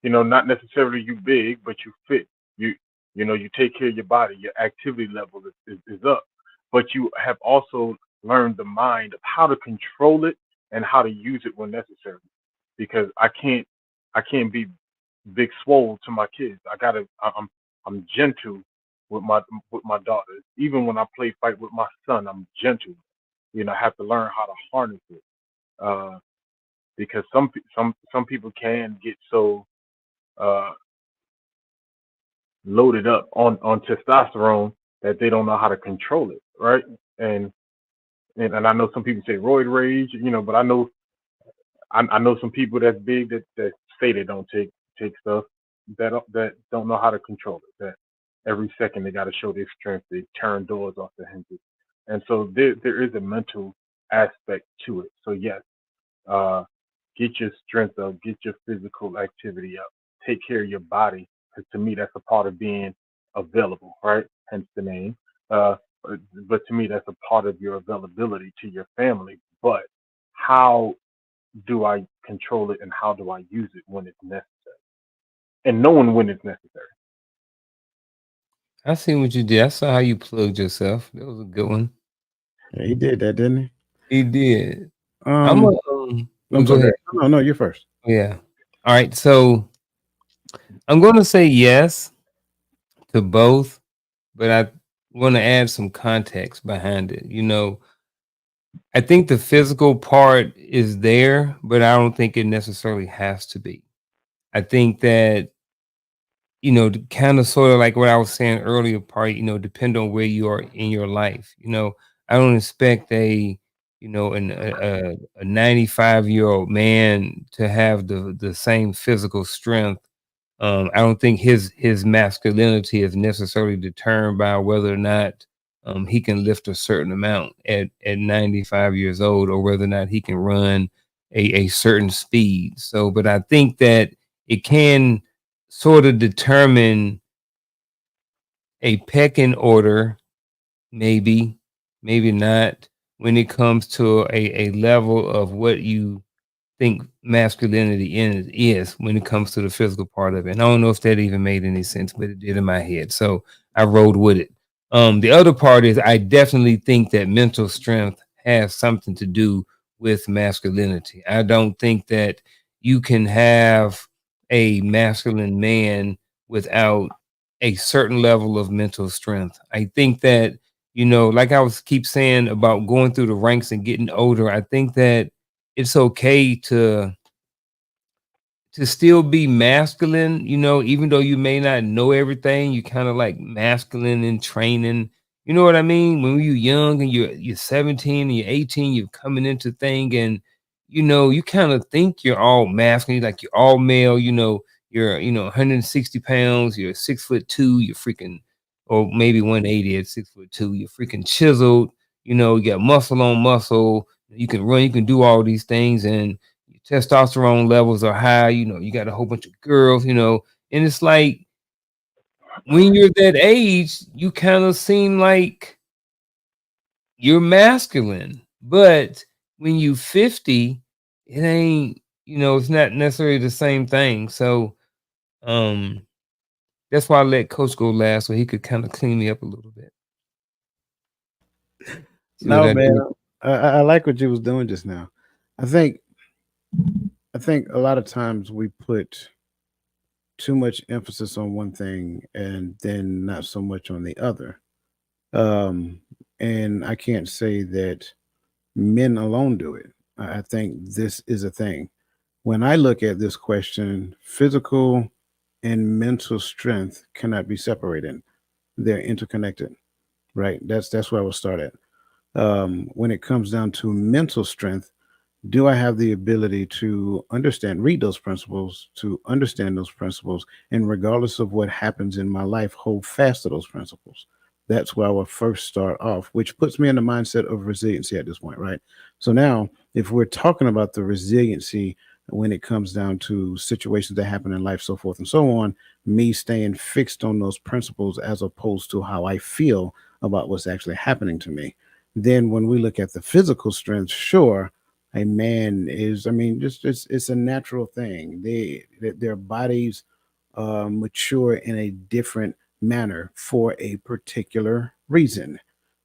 not necessarily you big, but you fit. You you take care of your body, your activity level is up. But you have also learned the mind of how to control it and how to use it when necessary. Because I can't be big swole to my kids. I'm gentle with my daughters. Even when I play fight with my son, I'm gentle. I have to learn how to harness it. Uh, because some people can get so uh, loaded up on testosterone that they don't know how to control it, right? And and I know some people say roid rage, but I know some people that's big that say they don't take stuff that don't know how to control it. That every second they got to show their strength. They turn doors off the hinges, and so there is a mental aspect to it. So yes, uh, get your strength up, get your physical activity up, take care of your body. Because to me, that's a part of being available, right? Hence the name. Uh, but to me, that's a part of your availability to your family. But how do I control it and how do I use it when it's necessary? And knowing when it's necessary. I see what you did. I saw how you plugged yourself. That was a good one. Yeah, he did that, didn't He did. he? I'm a I'm go sorry. ahead. No, no, you're first. Yeah. All right. So I'm going to say yes to both, but I want to add some context behind it. I think the physical part is there, but I don't think it necessarily has to be. I think that, kind of sort of like what I was saying earlier, part, depend on where you are in your life. I don't expect a 95-year-old man to have the same physical strength. I don't think his masculinity is necessarily determined by whether or not he can lift a certain amount at 95 years old, or whether or not he can run a certain speed. So, but I think that it can sort of determine a pecking order, maybe, maybe not, when it comes to a level of what you think masculinity is when it comes to the physical part of it. And I don't know if that even made any sense, but it did in my head. So I rode with it. The other part is I definitely think that mental strength has something to do with masculinity. I don't think that you can have a masculine man without a certain level of mental strength. I think that, like I was keep saying about going through the ranks and getting older, I think that it's okay to still be masculine, even though you may not know everything. You kind of like masculine in training. You know what I mean? When you're young and you're 17 and you're 18, you're coming into thing, and you kind of think you're all masculine, like you're all male. You're 160 pounds, you're 6'2", you're freaking, or maybe 180 at 6'2", you're freaking chiseled. You got muscle on muscle. You can run, you can do all these things, and testosterone levels are high, you got a whole bunch of girls, and it's like when you're that age, you kind of seem like you're masculine. But when you 50, it ain't, it's not necessarily the same thing. So that's why I let Coach go last so he could kind of clean me up a little bit. See what No, I man, did? I like what you was doing just now. I think a lot of times we put too much emphasis on one thing and then not so much on the other. Um, and I can't say that men alone do it. I think this is a thing. When I look at this question, physical and mental strength cannot be separated. They're interconnected, right? That's where I will start at. When it comes down to mental strength, do I have the ability to understand, read those principles, to understand those principles, and regardless of what happens in my life, hold fast to those principles? That's where I will first start off, which puts me in the mindset of resiliency at this point, right? So now, if we're talking about the resiliency when it comes down to situations that happen in life, so forth and so on, me staying fixed on those principles as opposed to how I feel about what's actually happening to me. Then, when we look at the physical strength, sure, a man is, I mean, just it's a natural thing. Their bodies mature in a different manner for a particular reason,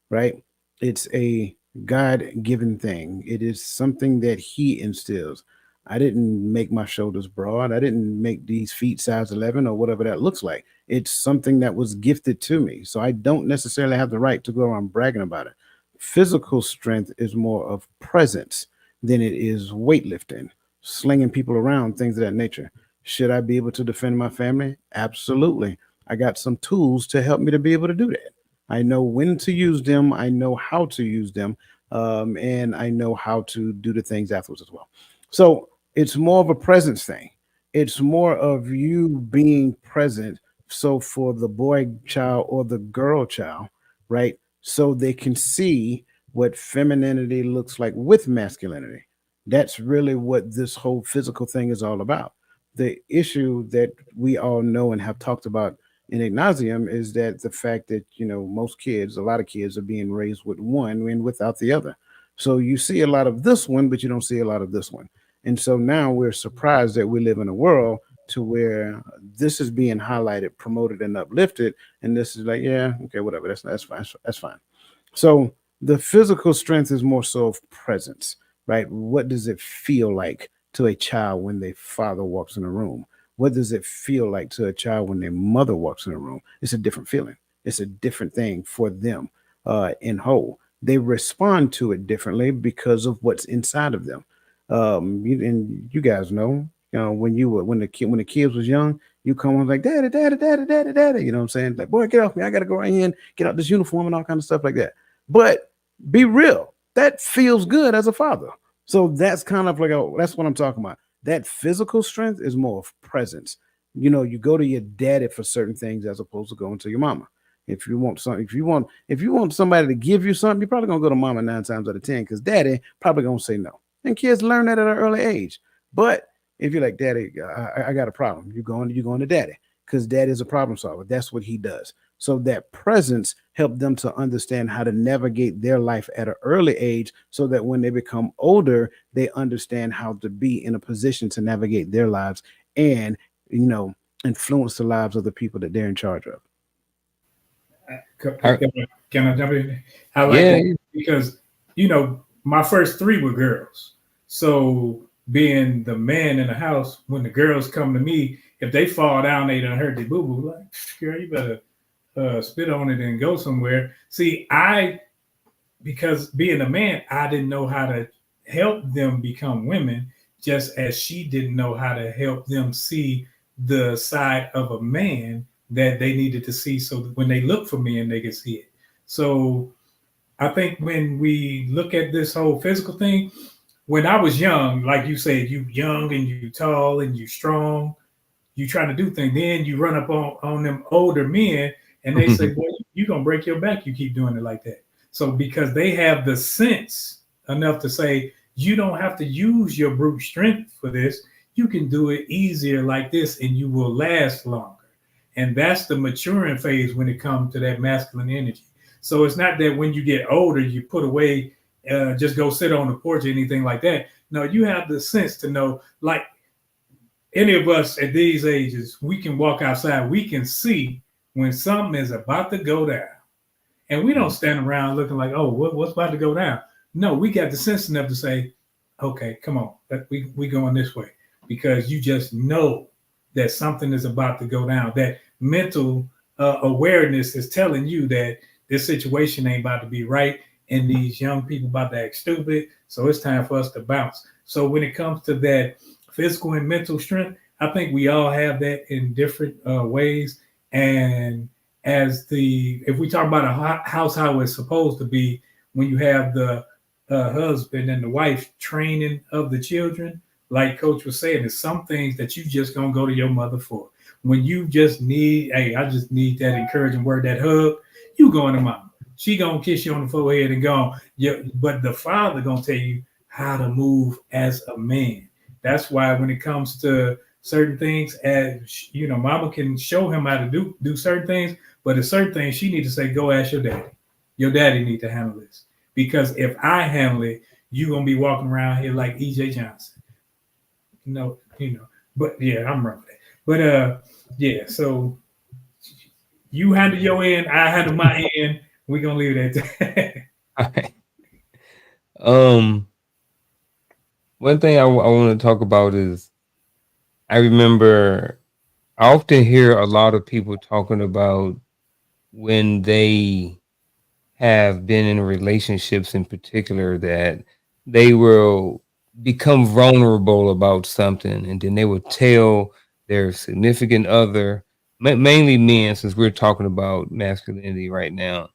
right? It's a God given thing. It is something that He instills. I didn't make my shoulders broad. I didn't make these feet size 11 or whatever that looks like. It's something that was gifted to me. So I don't necessarily have the right to go around bragging about it. Physical strength is more of presence than it is weightlifting, slinging people around, things of that nature. Should I be able to defend my family? Absolutely. I got some tools to help me to be able to do that. I know when to use them. I know how to use them. And I know how to do the things afterwards as well. So it's more of a presence thing. It's more of you being present. So for the boy child or the girl child, right? So they can see what femininity looks like with masculinity. That's really what this whole physical thing is all about. The issue that we all know and have talked about in nauseum is that the fact that most kids, a lot of kids, are being raised with one and without the other. So you see a lot of this one, but you don't see a lot of this one. And so now we're surprised that we live in a world to where this is being highlighted, promoted, and uplifted, and this is like, yeah, okay, whatever. That's fine. That's fine. So the physical strength is more so of presence, right? What does it feel like to a child when their father walks in a room? What does it feel like to a child when their mother walks in a room? It's a different feeling. It's a different thing for them in whole. They respond to it differently because of what's inside of them. And you guys know, when the kids was young, you come on like daddy, daddy, daddy, daddy, daddy. You know what I'm saying? Like, boy, get off me! I gotta go right in, get out this uniform and all kind of stuff like that. But be real, that feels good as a father. So that's kind of like that's what I'm talking about. That physical strength is more of presence. You go to your daddy for certain things as opposed to going to your mama. If you want something, if you want somebody to give you something, you're probably gonna go to mama 9 times out of 10 because daddy probably gonna say no. And kids learn that at an early age. But if you're like, daddy, I got a problem, you're going to daddy because dad is a problem solver. That's what he does. So that presence helped them to understand how to navigate their life at an early age so that when they become older, they understand how to be in a position to navigate their lives and, influence the lives of the people that they're in charge of. Can I- can I jump in? I like Yeah. that because my first three were girls. So being the man in the house, when the girls come to me, if they fall down, they done hurt their boo boo. Like, girl, you better spit on it and go somewhere. See, because being a man, I didn't know how to help them become women, just as she didn't know how to help them see the side of a man that they needed to see so that when they look for men, they can see it. So I think when we look at this whole physical thing, when I was young, like you said, you young and you tall and you strong, you trying to do things. Then you run up on them older men and they say, boy, you're going to break your back. You keep doing it like that. So because they have the sense enough to say, you don't have to use your brute strength for this. You can do it easier like this and you will last longer. And that's the maturing phase when it comes to that masculine energy. So it's not that when you get older, you put away, just go sit on the porch or anything like that. No, you have the sense to know, like any of us at these ages, we can walk outside, we can see when something is about to go down. And we don't stand around looking like, oh, what's about to go down? No, we got the sense enough to say, okay, come on, we going this way. Because you just know that something is about to go down. That mental awareness is telling you that this situation ain't about to be right and these young people about to act stupid. So it's time for us to bounce. So when it comes to that physical and mental strength, I think we all have that in different ways. And if we talk about a house, how it's supposed to be, when you have the husband and the wife training of the children, like Coach was saying, there's some things that you just gonna go to your mother for. When you just need, hey, I just need that encouraging word, that hug, you going to mama. She gonna kiss you on the forehead and go. Yeah, but the father gonna tell you how to move as a man. That's why when it comes to certain things, as mama can show him how to do certain things, but there's certain things she need to say, go ask your daddy. Your daddy need to handle this. Because if I handle it, you're gonna be walking around here like EJ Johnson. No, but yeah, I'm wrong with that. But yeah, so you handle your end, I handle my end. We're gonna leave it at that. All right. One thing I want to talk about is I remember I often hear a lot of people talking about when they have been in relationships in particular that they will become vulnerable about something and then they will tell their significant other, mainly men, since we're talking about masculinity right now.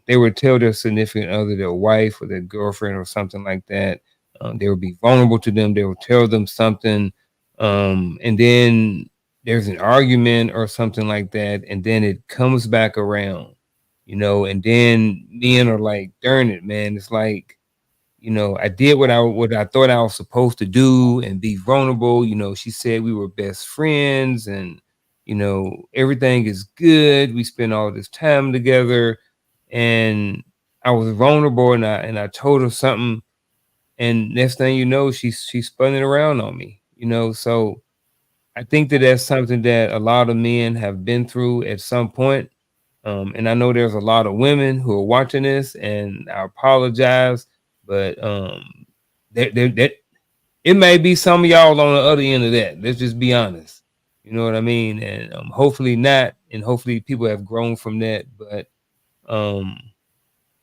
They would tell their significant other, their wife or their girlfriend or something like that. They would be vulnerable to them. They would tell them something, and then there's an argument or something like that, and then it comes back around, and then men are like, darn it, man, it's like, I did what I thought I was supposed to do and be vulnerable. She said we were best friends and everything is good. We spent all this time together and I was vulnerable and I told her something, and next thing you know, she spun it around on me, so I think that that's something that a lot of men have been through at some point. And I know there's a lot of women who are watching this, and I apologize, but that it may be some of y'all on the other end of that. Let's just be honest. You know what I mean? And hopefully not, and hopefully people have grown from that, but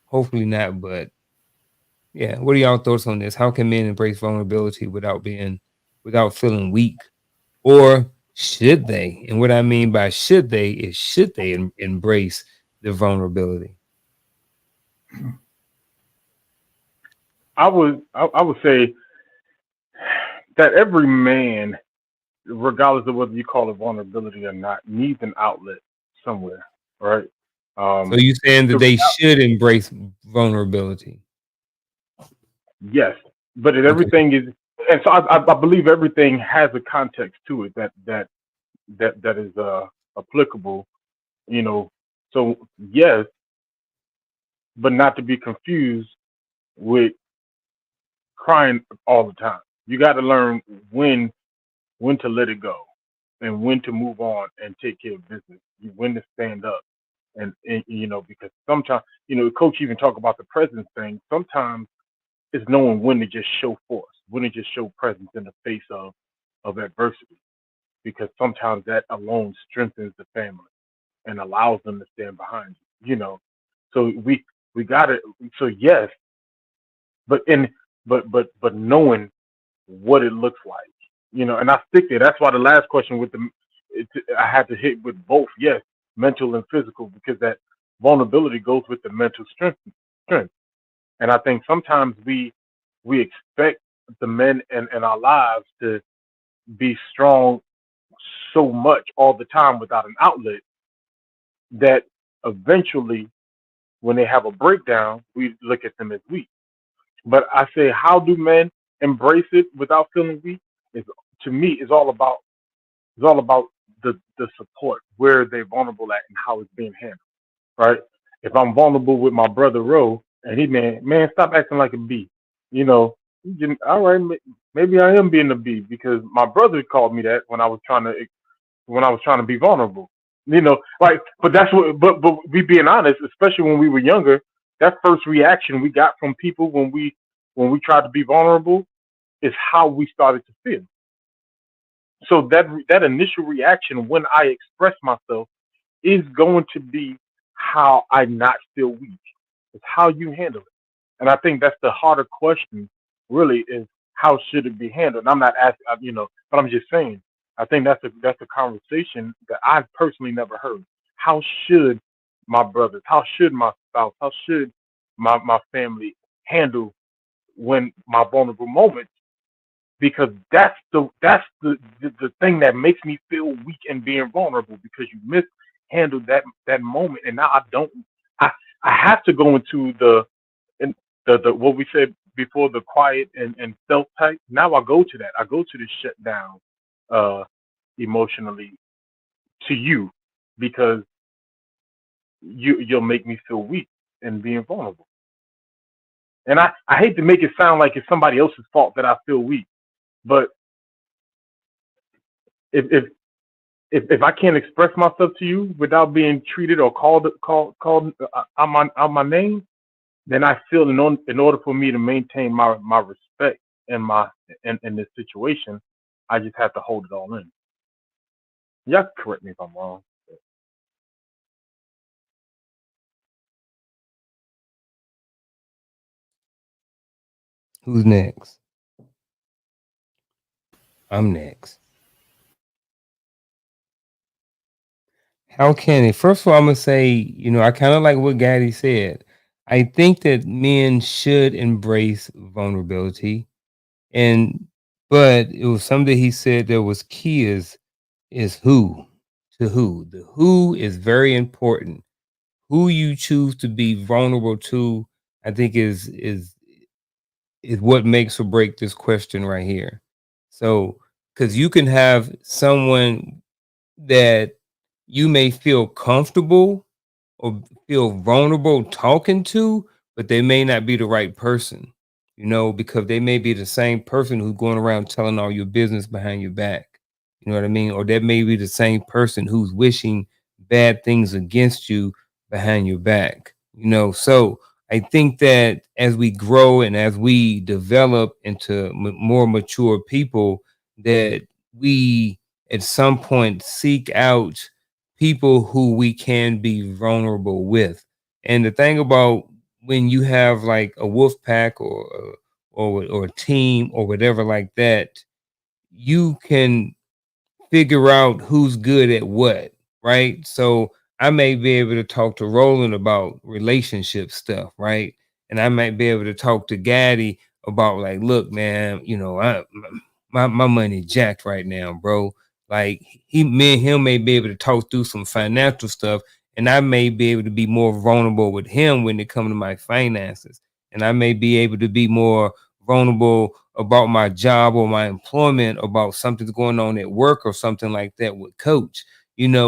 hopefully not. But yeah, what are y'all thoughts on this? How can men embrace vulnerability without feeling weak? Or should they? And what I mean by should they is should they embrace the vulnerability? I would say that every man, regardless of whether you call it vulnerability or not, needs an outlet somewhere, right? So you saying that the they should embrace vulnerability? Yes, but Okay. everything is, and so I believe everything has a context to it that is applicable. You know, so yes, but not to be confused with crying all the time. You got to learn when to let it go, and when to move on and take care of business. When to stand up, and because sometimes coach even talk about the presence thing. Sometimes is knowing when to just show force, when to just show presence in the face of adversity, because sometimes that alone strengthens the family and allows them to stand behind you. So we got it. So yes, but in but knowing what it looks like, and I stick there. That's why the last question with I had to hit with both. Yes, mental and physical, because that vulnerability goes with the mental strength. And I think sometimes we expect the men in our lives to be strong so much all the time without an outlet that eventually when they have a breakdown, we look at them as weak. But I say, how do men embrace it without feeling weak? Is To me is all about the support, where they're vulnerable at and how it's being handled. Right? If I'm vulnerable with my brother Ro, and he man, stop acting like a B. You know, all right, maybe I am being a B because my brother called me that when I was trying to be vulnerable. Like, but that's what. But we being honest, especially when we were younger, that first reaction we got from people when we tried to be vulnerable is how we started to feel. So that initial reaction when I express myself is going to be how I not feel weak. It's how you handle it. And I think that's the harder question, really, is how should it be handled? And I'm not asking, but I'm just saying. I think that's a conversation that I've personally never heard. How should my brothers? How should my spouse? How should my family handle when my vulnerable moments? Because that's the thing that makes me feel weak and being vulnerable, because you mishandled that moment, and now I I have to go into in the what we said before, the quiet and stealth type. Now I go to that. I go to the shutdown uh emotionally to you, because you'll make me feel weak and being vulnerable. And I hate to make it sound like it's somebody else's fault that I feel weak, but if if if I can't express myself to you without being treated or called on my name, then I feel in order for me to maintain my respect in in this situation, I just have to hold it all in. Y'all can correct me if I'm wrong. Who's next? I'm next. How can it? First of all, I'm gonna say, I kind of like what Gaddy said. I think that men should embrace vulnerability, and but it was something he said that was key is who to who. The who is very important. Who you choose to be vulnerable to, I think is what makes or break this question right here. So, because you can have someone that you may feel comfortable or feel vulnerable talking to, but they may not be the right person, because they may be the same person who's going around telling all your business behind your back. You know what I mean? Or that may be the same person who's wishing bad things against you behind your back. So I think that as we grow and as we develop into more mature people, that we at some point seek out people who we can be vulnerable with. And the thing about when you have like a wolf pack or a team or whatever like that, you can figure out who's good at what, right? So I may be able to talk to Roland about relationship stuff, right? And I might be able to talk to Gaddy about like, look, man, my money jacked right now, bro. Like me and him may be able to talk through some financial stuff, and I may be able to be more vulnerable with him when it comes to my finances, and I may be able to be more vulnerable about my job or my employment, about something's going on at work or something like that with coach,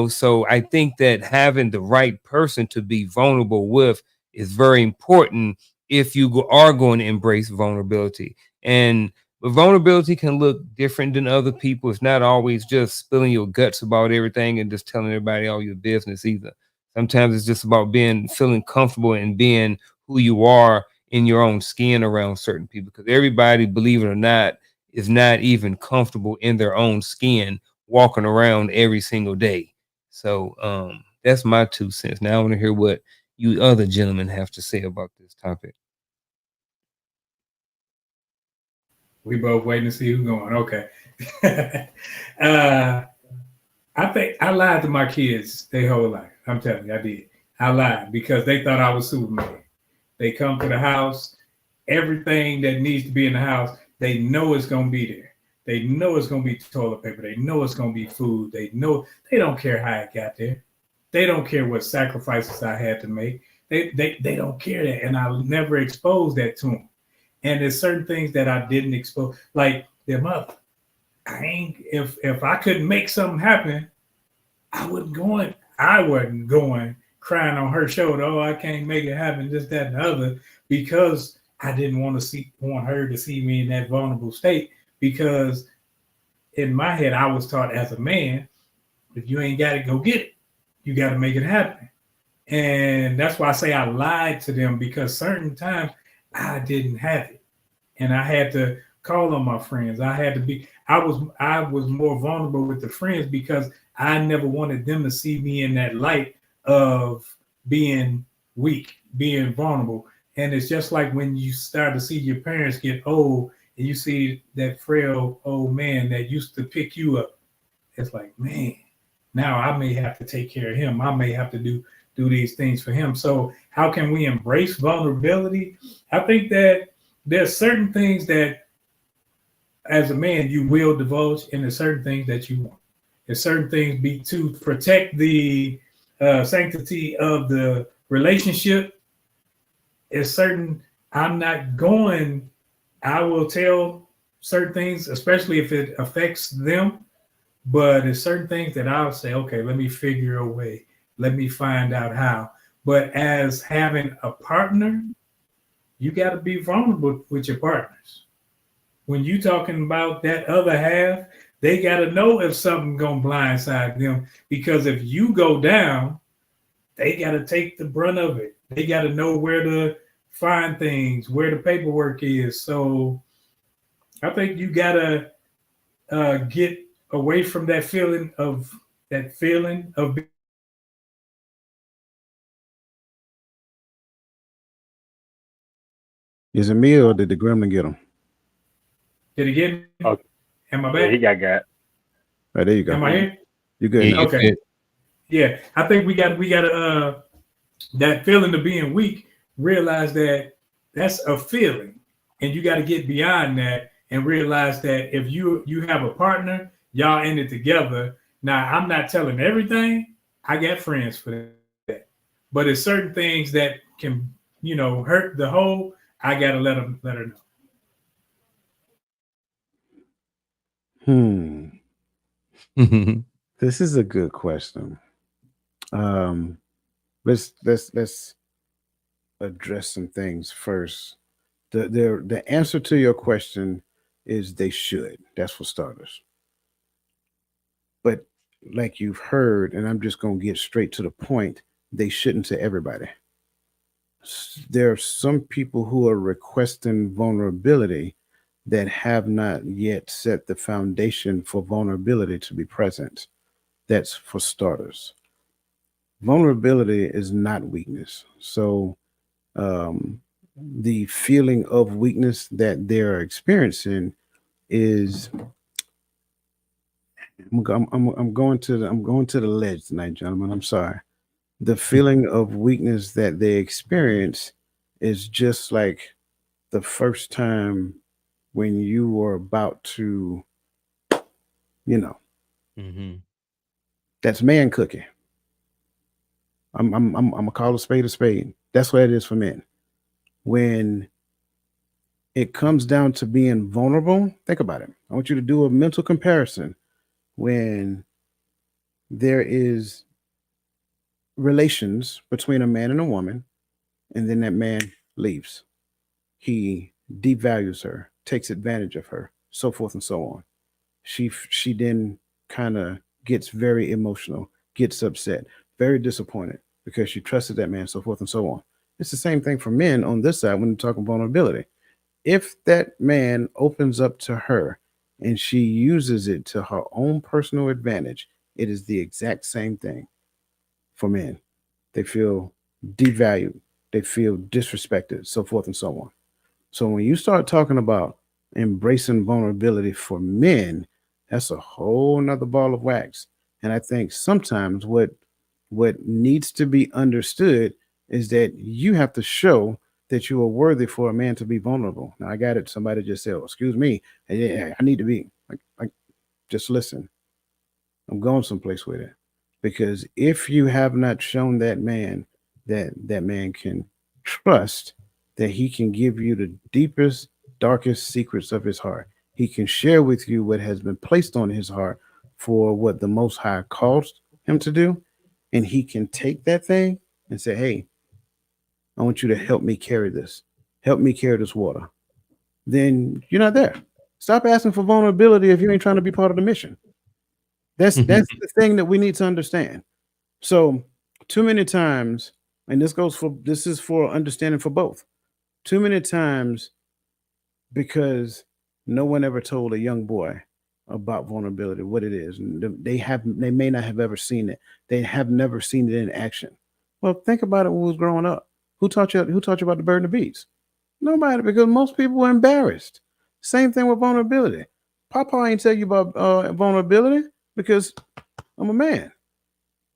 so I think that having the right person to be vulnerable with is very important if you are going to embrace vulnerability. And vulnerability can look different than other people. It's not always just spilling your guts about everything and just telling everybody all your business either. Sometimes it's just about feeling comfortable and being who you are in your own skin around certain people, because everybody, believe it or not, is not even comfortable in their own skin walking around every single day. So that's my 2 cents. Now I want to hear what you other gentlemen have to say about this topic. We both waiting to see who's going. Okay. I think I lied to my kids their whole life. I'm telling you, I did. I lied because they thought I was Superman. They come to the house, everything that needs to be in the house, they know it's going to be there. They know it's going to be toilet paper. They know it's going to be food. They know, they don't care how it got there. They don't care what sacrifices I had to make. They don't care that. And I never exposed that to them. And there's certain things that I didn't expose, like their mother. If I couldn't make something happen, I wasn't going crying on her shoulder. Oh, I can't make it happen, this, that, and the other, because I didn't want her to see me in that vulnerable state. Because in my head, I was taught as a man, if you ain't got it, go get it. You got to make it happen. And that's why I say I lied to them, because certain times I didn't have it, and I had to call on my friends. I was more vulnerable with the friends because I never wanted them to see me in that light of being weak, being vulnerable. And it's just like when you start to see your parents get old and you see that frail old man that used to pick you up. It's like, man, now I may have to take care of him. I may have to do these things for him. So how can we embrace vulnerability? I think that there's certain things that as a man you will divulge, and there's certain things that you won't. There's certain things to protect the sanctity of the relationship. It's certain I will tell certain things, especially if it affects them. But there's certain things that I'll say, okay, let me figure a way. Let me find out how. But as having a partner, you got to be vulnerable with your partners. When you talking about that other half, they got to know if something going to blindside them. Because if you go down, they got to take the brunt of it. They got to know where to find things, where the paperwork is. So I think you got to get away from that feeling of Is it me or did the gremlin get him? Did he get me? Okay. Am I Yeah, back? he got. All right, there you go. Am I here? You good now? Okay. Yeah, I think we got that feeling of being weak. Realize that that's a feeling, and you got to get beyond that and realize that if you have a partner, y'all in it together. Now, I'm not telling everything. I got friends for that, but it's certain things that can hurt the whole. I gotta let her know. This is a good question. Let's address some things first. The answer to your question is they should. That's for starters. But like you've heard, and I'm just going to get straight to the point, they shouldn't to everybody. There are some people who are requesting vulnerability that have not yet set the foundation for vulnerability to be present. That's for starters. Vulnerability is not weakness. So the feeling of weakness that they're experiencing is I'm going to the ledge tonight, gentlemen. I'm sorry. The feeling of weakness that they experience is just like the first time when you were about to, that's man cooking. I'm gonna call a spade a spade. That's what it is for men. When it comes down to being vulnerable, think about it. I want you to do a mental comparison when there is relations between a man and a woman, and then that man leaves. He devalues her, takes advantage of her, so forth and so on. She then kind of gets very emotional, gets upset, very disappointed because she trusted that man, so forth and so on. It's the same thing for men on this side when you're talking vulnerability. If that man opens up to her and she uses it to her own personal advantage, it is the exact same thing for men. They feel devalued, they feel disrespected, so forth and so on. So when you start talking about embracing vulnerability for men, that's a whole nother ball of wax. And I think sometimes what needs to be understood is that you have to show that you are worthy for a man to be vulnerable. Now I got it. Somebody just said, oh, excuse me, I need to be like just listen. I'm going someplace with it. Because if you have not shown that man that that man can trust, that he can give you the deepest, darkest secrets of his heart, he can share with you what has been placed on his heart for what the Most High calls him to do. And he can take that thing and say, hey, I want you to help me carry this. Help me carry this water. Then you're not there. Stop asking for vulnerability if you ain't trying to be part of the mission. That's the thing that we need to understand. So too many times, and this is for understanding for both. Too many times, because no one ever told a young boy about vulnerability, what it is. And they may not have ever seen it. They have never seen it in action. Well, think about it when we was growing up. Who taught you about the bird and the bees? Nobody, because most people were embarrassed. Same thing with vulnerability. Papa ain't tell you about vulnerability because I'm a man.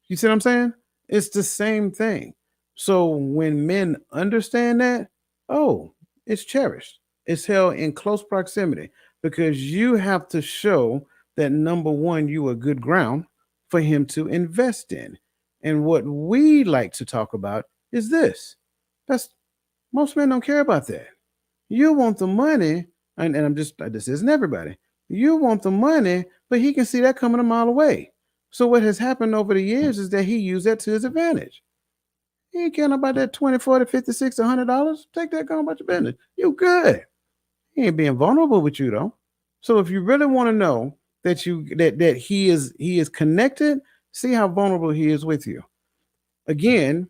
You see what I'm saying? It's the same thing. So when men understand that, oh, it's cherished. It's held in close proximity because you have to show that number one, you are good ground for him to invest in. And what we like to talk about is this. That's most men don't care about that. You want the money, and I'm just this isn't everybody. You want the money, but he can see that coming a mile away. So what has happened over the years is that he used that to his advantage. He ain't caring about that 20, 40, 50, 60, $100. Take that, go about your business. You good. He ain't being vulnerable with you though. So if you really want to know that he is connected, see how vulnerable he is with you. Again,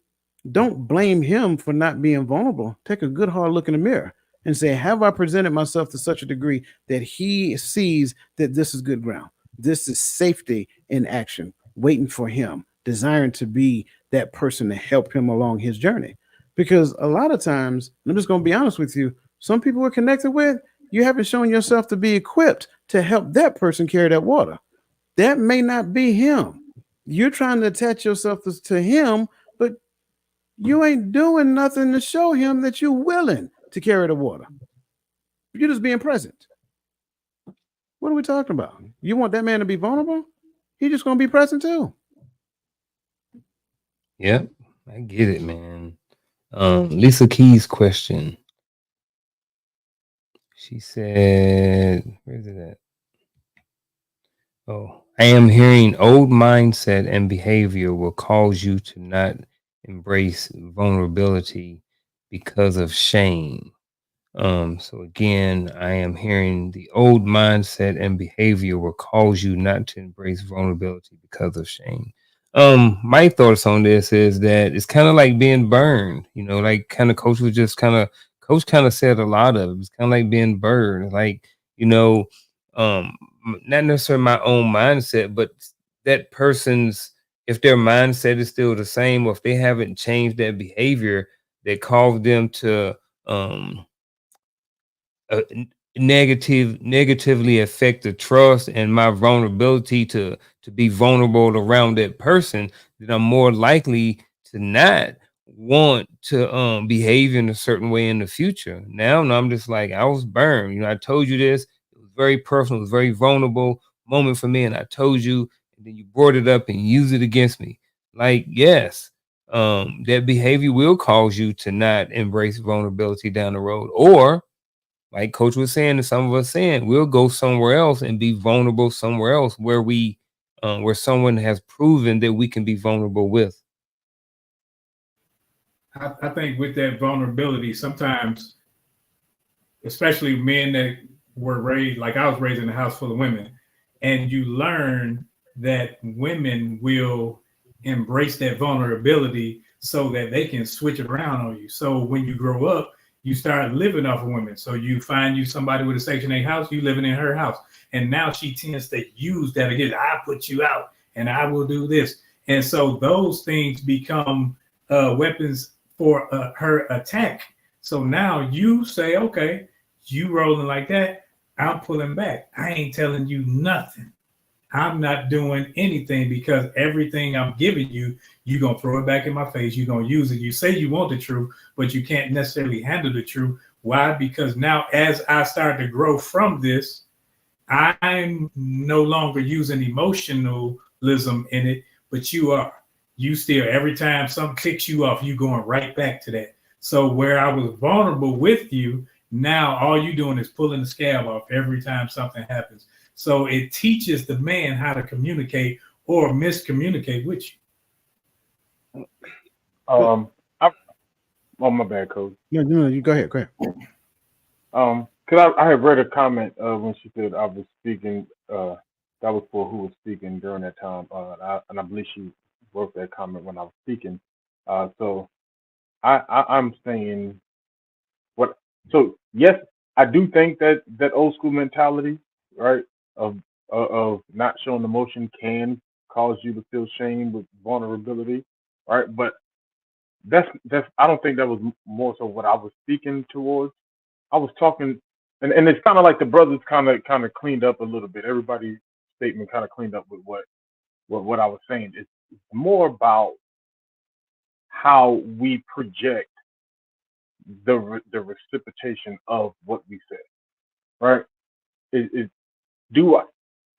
don't blame him for not being vulnerable. Take a good hard look in the mirror and say, have I presented myself to such a degree that he sees that this is good ground? This is safety in action, waiting for him, desiring to be that person to help him along his journey. Because a lot of times, I'm just going to be honest with you, some people we're connected with, you haven't shown yourself to be equipped to help that person carry that water. That may not be him. You're trying to attach yourself to him, but you ain't doing nothing to show him that you're willing to carry the water. You're just being present. What are we talking about? You want that man to be vulnerable? He's just gonna be present too. Yep, I get it, man. Lisa Key's question. She said, where's it at? Oh, I am hearing old mindset and behavior will cause you to not embrace vulnerability because of shame. So again, I am hearing the old mindset and behavior will cause you not to embrace vulnerability because of shame. My thoughts on this is that it's kind of like being burned, like kind of coach kind of said a lot of it. It's kind of like being burned, like, you know, not necessarily my own mindset, but that person's, if their mindset is still the same, or if they haven't changed that behavior that caused them to, negatively affect the trust and my vulnerability to be vulnerable around that person, then I'm more likely to not want to behave in a certain way in the future. Now I'm just like, I was burned. I told you this. It was very personal. It was a very vulnerable moment for me, and I told you, and then you brought it up and used it against me. Like, yes, that behavior will cause you to not embrace vulnerability down the road. Or, like Coach was saying, and some of us saying, we'll go somewhere else and be vulnerable somewhere else where someone has proven that we can be vulnerable with. I think with that vulnerability, sometimes, especially men that were raised, like I was raised in a house full of women, and you learn that women will embrace that vulnerability so that they can switch around on you. So when you grow up, you start living off of women. So you find you somebody with a Section 8 house, you living in her house. And now she tends to use that again. I put you out and I will do this. And so those things become weapons for her attack. So now you say, okay, you rolling like that, I'm pulling back. I ain't telling you nothing. I'm not doing anything because everything I'm giving you, you're going to throw it back in my face. You're going to use it. You say you want the truth, but you can't necessarily handle the truth. Why? Because now as I start to grow from this, I'm no longer using emotionalism in it, but you are. You still, every time something ticks you off, you going right back to that. So where I was vulnerable with you, now all you're doing is pulling the scab off every time something happens. So it teaches the man how to communicate or miscommunicate with you. Oh, my bad, Coach. No, you go ahead. Because I had read a comment when she said I was speaking. That was for who was speaking during that time, and I believe she wrote that comment when I was speaking. So I'm saying what. So yes, I do think that old school mentality, right, of not showing emotion can cause you to feel shame with vulnerability, right? But that's I don't think that was more so what I was speaking towards. I was talking, and it's kind of like the brothers kind of cleaned up a little bit. Everybody's statement kind of cleaned up with what I was saying. It's more about how we project the reciprocation of what we say, right? It do I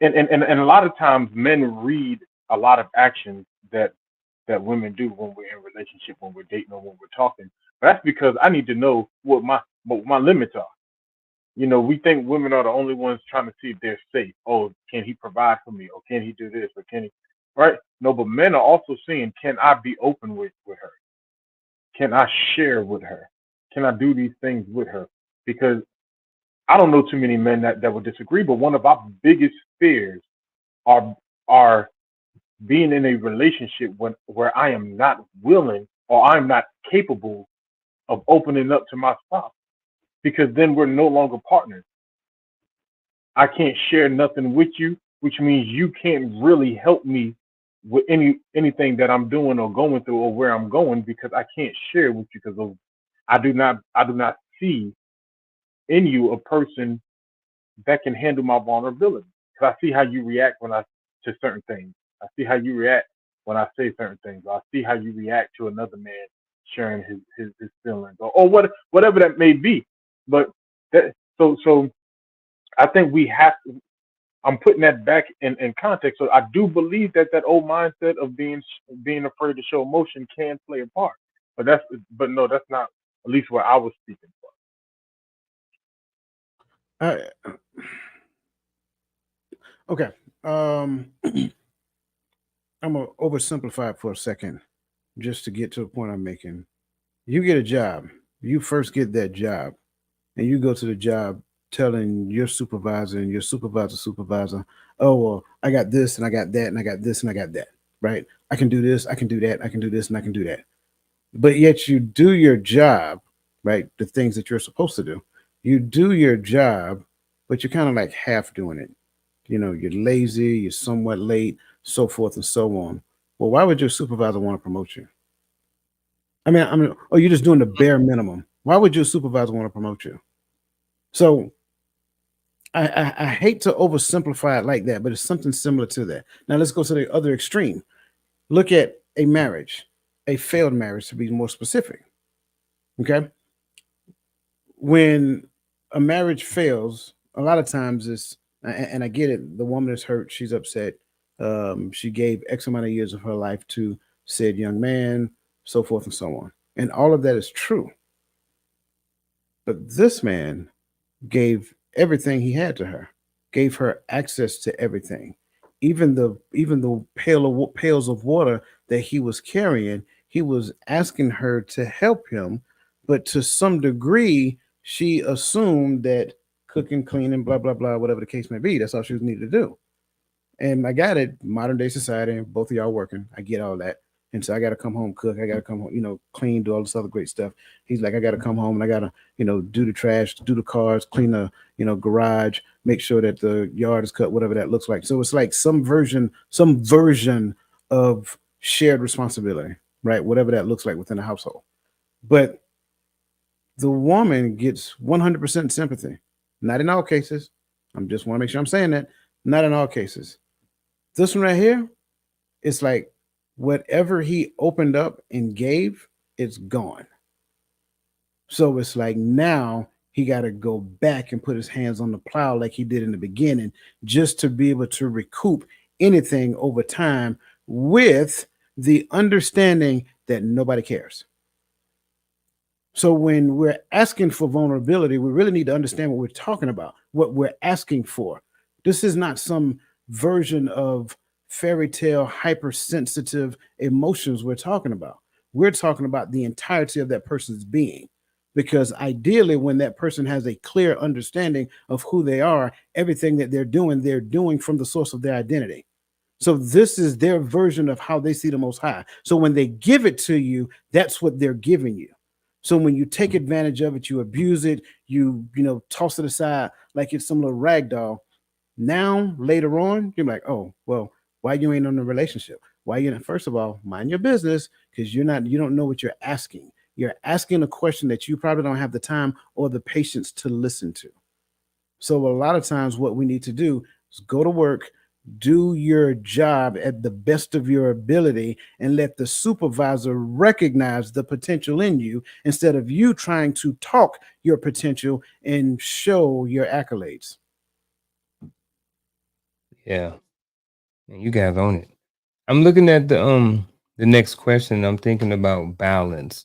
and a lot of times men read a lot of actions that women do when we're in a relationship, when we're dating, or when we're talking. But that's because I need to know what my limits are. You know, we think women are the only ones trying to see if they're safe. Oh, can he provide for me? Or can he do this? Or can he, right? No, but men are also seeing, can I be open with her? Can I share with her? Can I do these things with her? Because I don't know too many men that would disagree, but one of our biggest fears are are being in a relationship where I am not willing or I'm not capable of opening up to my spouse, because then we're no longer partners. I can't share nothing with you, which means you can't really help me with anything that I'm doing or going through or where I'm going, because I can't share with you because of I do not see in you a person that can handle my vulnerability. Because I see how you react to certain things. I see how you react when I say certain things. I see how you react to another man sharing his feelings, or whatever that may be. But so I think we have to. I'm putting that back in context. So I do believe that old mindset of being afraid to show emotion can play a part. But no, that's not at least what I was speaking I, okay. I'm gonna oversimplify it for a second, just to get to the point I'm making. You get a job. You first get that job, and you go to the job telling your supervisor and your supervisor, oh well, I got this and I got that and I got this and I got that. Right? I can do this, I can do that, I can do this and I can do that. But yet you do your job, right? The things that you're supposed to do. You do your job, but you're kind of like half doing it. You know, you're lazy, you're somewhat late, so forth and so on. Well, why would your supervisor want to promote you? Or you're just doing the bare minimum. Why would your supervisor want to promote you? So I hate to oversimplify it like that, but it's something similar to that. Now let's go to the other extreme. Look at a marriage, a failed marriage to be more specific. Okay. When a marriage fails, a lot of times and I get it, the woman is hurt, she's upset. She gave X amount of years of her life to said young man. so forth and so on. And all of that is true. But this man gave everything he had to her, gave her access to everything, even the pails of water that he was carrying. He was asking her to help him, but to some degree, she assumed that cooking, cleaning, blah blah blah, whatever the case may be, that's all she was needed to do. And I got it, modern day society, and both of y'all working. I get all that. And so I got to come home, cook. I got to come home, clean, do all this other great stuff. He's like, I got to come home and I got to, do the trash, do the cars, clean the, garage, make sure that the yard is cut, whatever that looks like. So it's like some version of shared responsibility, right? Whatever that looks like within a household. But the woman gets 100% sympathy. Not in all cases. I just want to make sure I'm saying that. Not in all cases. This one right here, it's like whatever he opened up and gave, it's gone. So it's like now he got to go back and put his hands on the plow like he did in the beginning, just to be able to recoup anything over time, with the understanding that nobody cares. So when we're asking for vulnerability, we really need to understand what we're talking about, what we're asking for. This is not some version of fairy tale hypersensitive emotions we're talking about. We're talking about the entirety of that person's being. Because ideally, when that person has a clear understanding of who they are, everything that they're doing from the source of their identity. So this is their version of how they see the Most High. So when they give it to you, that's what they're giving you. So when you take advantage of it, you abuse it, you toss it aside like it's some little rag doll. Now later on, you're like, oh well, why you ain't in a relationship? Why you? First of all, mind your business, because you don't know what you're asking. You're asking a question that you probably don't have the time or the patience to listen to. So a lot of times, what we need to do is go to work, do your job at the best of your ability, and let the supervisor recognize the potential in you, instead of you trying to talk your potential and show your accolades. Yeah, and you guys own it. I'm looking at the next question. I'm thinking about balance.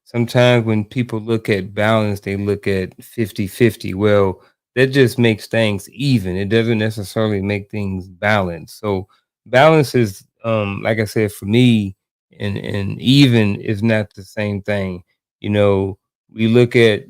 Sometimes when people look at balance, they look at 50-50. Well, that just makes things even. It doesn't necessarily make things balanced. So balance is like I said, for me, and even is not the same thing. You know, we look at,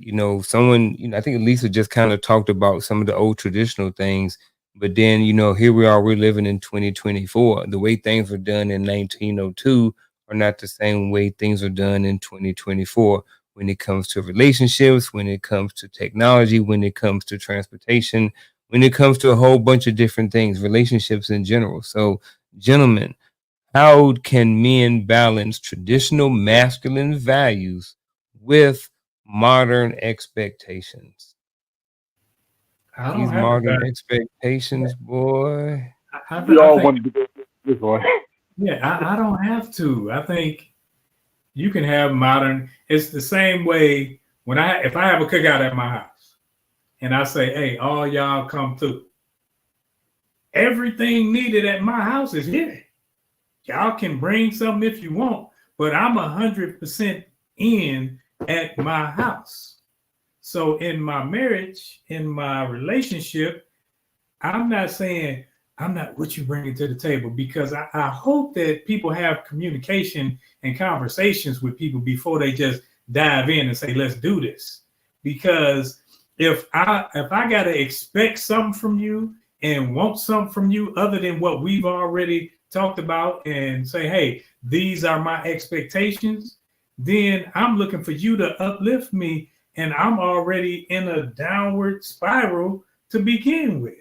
someone, I think Lisa just kind of talked about some of the old traditional things, but then, here we are, we're living in 2024. The way things were done in 1902 are not the same way things are done in 2024, when it comes to relationships, when it comes to technology, when it comes to transportation, when it comes to a whole bunch of different things, relationships in general. So, gentlemen, how can men balance traditional masculine values with modern expectations? I don't These have to modern back. expectations, boy. We I all think, want to do this one. yeah, I don't have to. I think you can have modern. It's the same way when if I have a cookout at my house and I say, hey, all y'all come through. Everything needed at my house is here. Y'all can bring something if you want, but I'm 100% in at my house. So in my marriage, in my relationship, I'm not saying I'm not what you bringing to the table, because I hope that people have communication and conversations with people before they just dive in and say, let's do this. Because if I gotta expect something from you and want something from you other than what we've already talked about, and say, hey, these are my expectations, then I'm looking for you to uplift me, and I'm already in a downward spiral to begin with.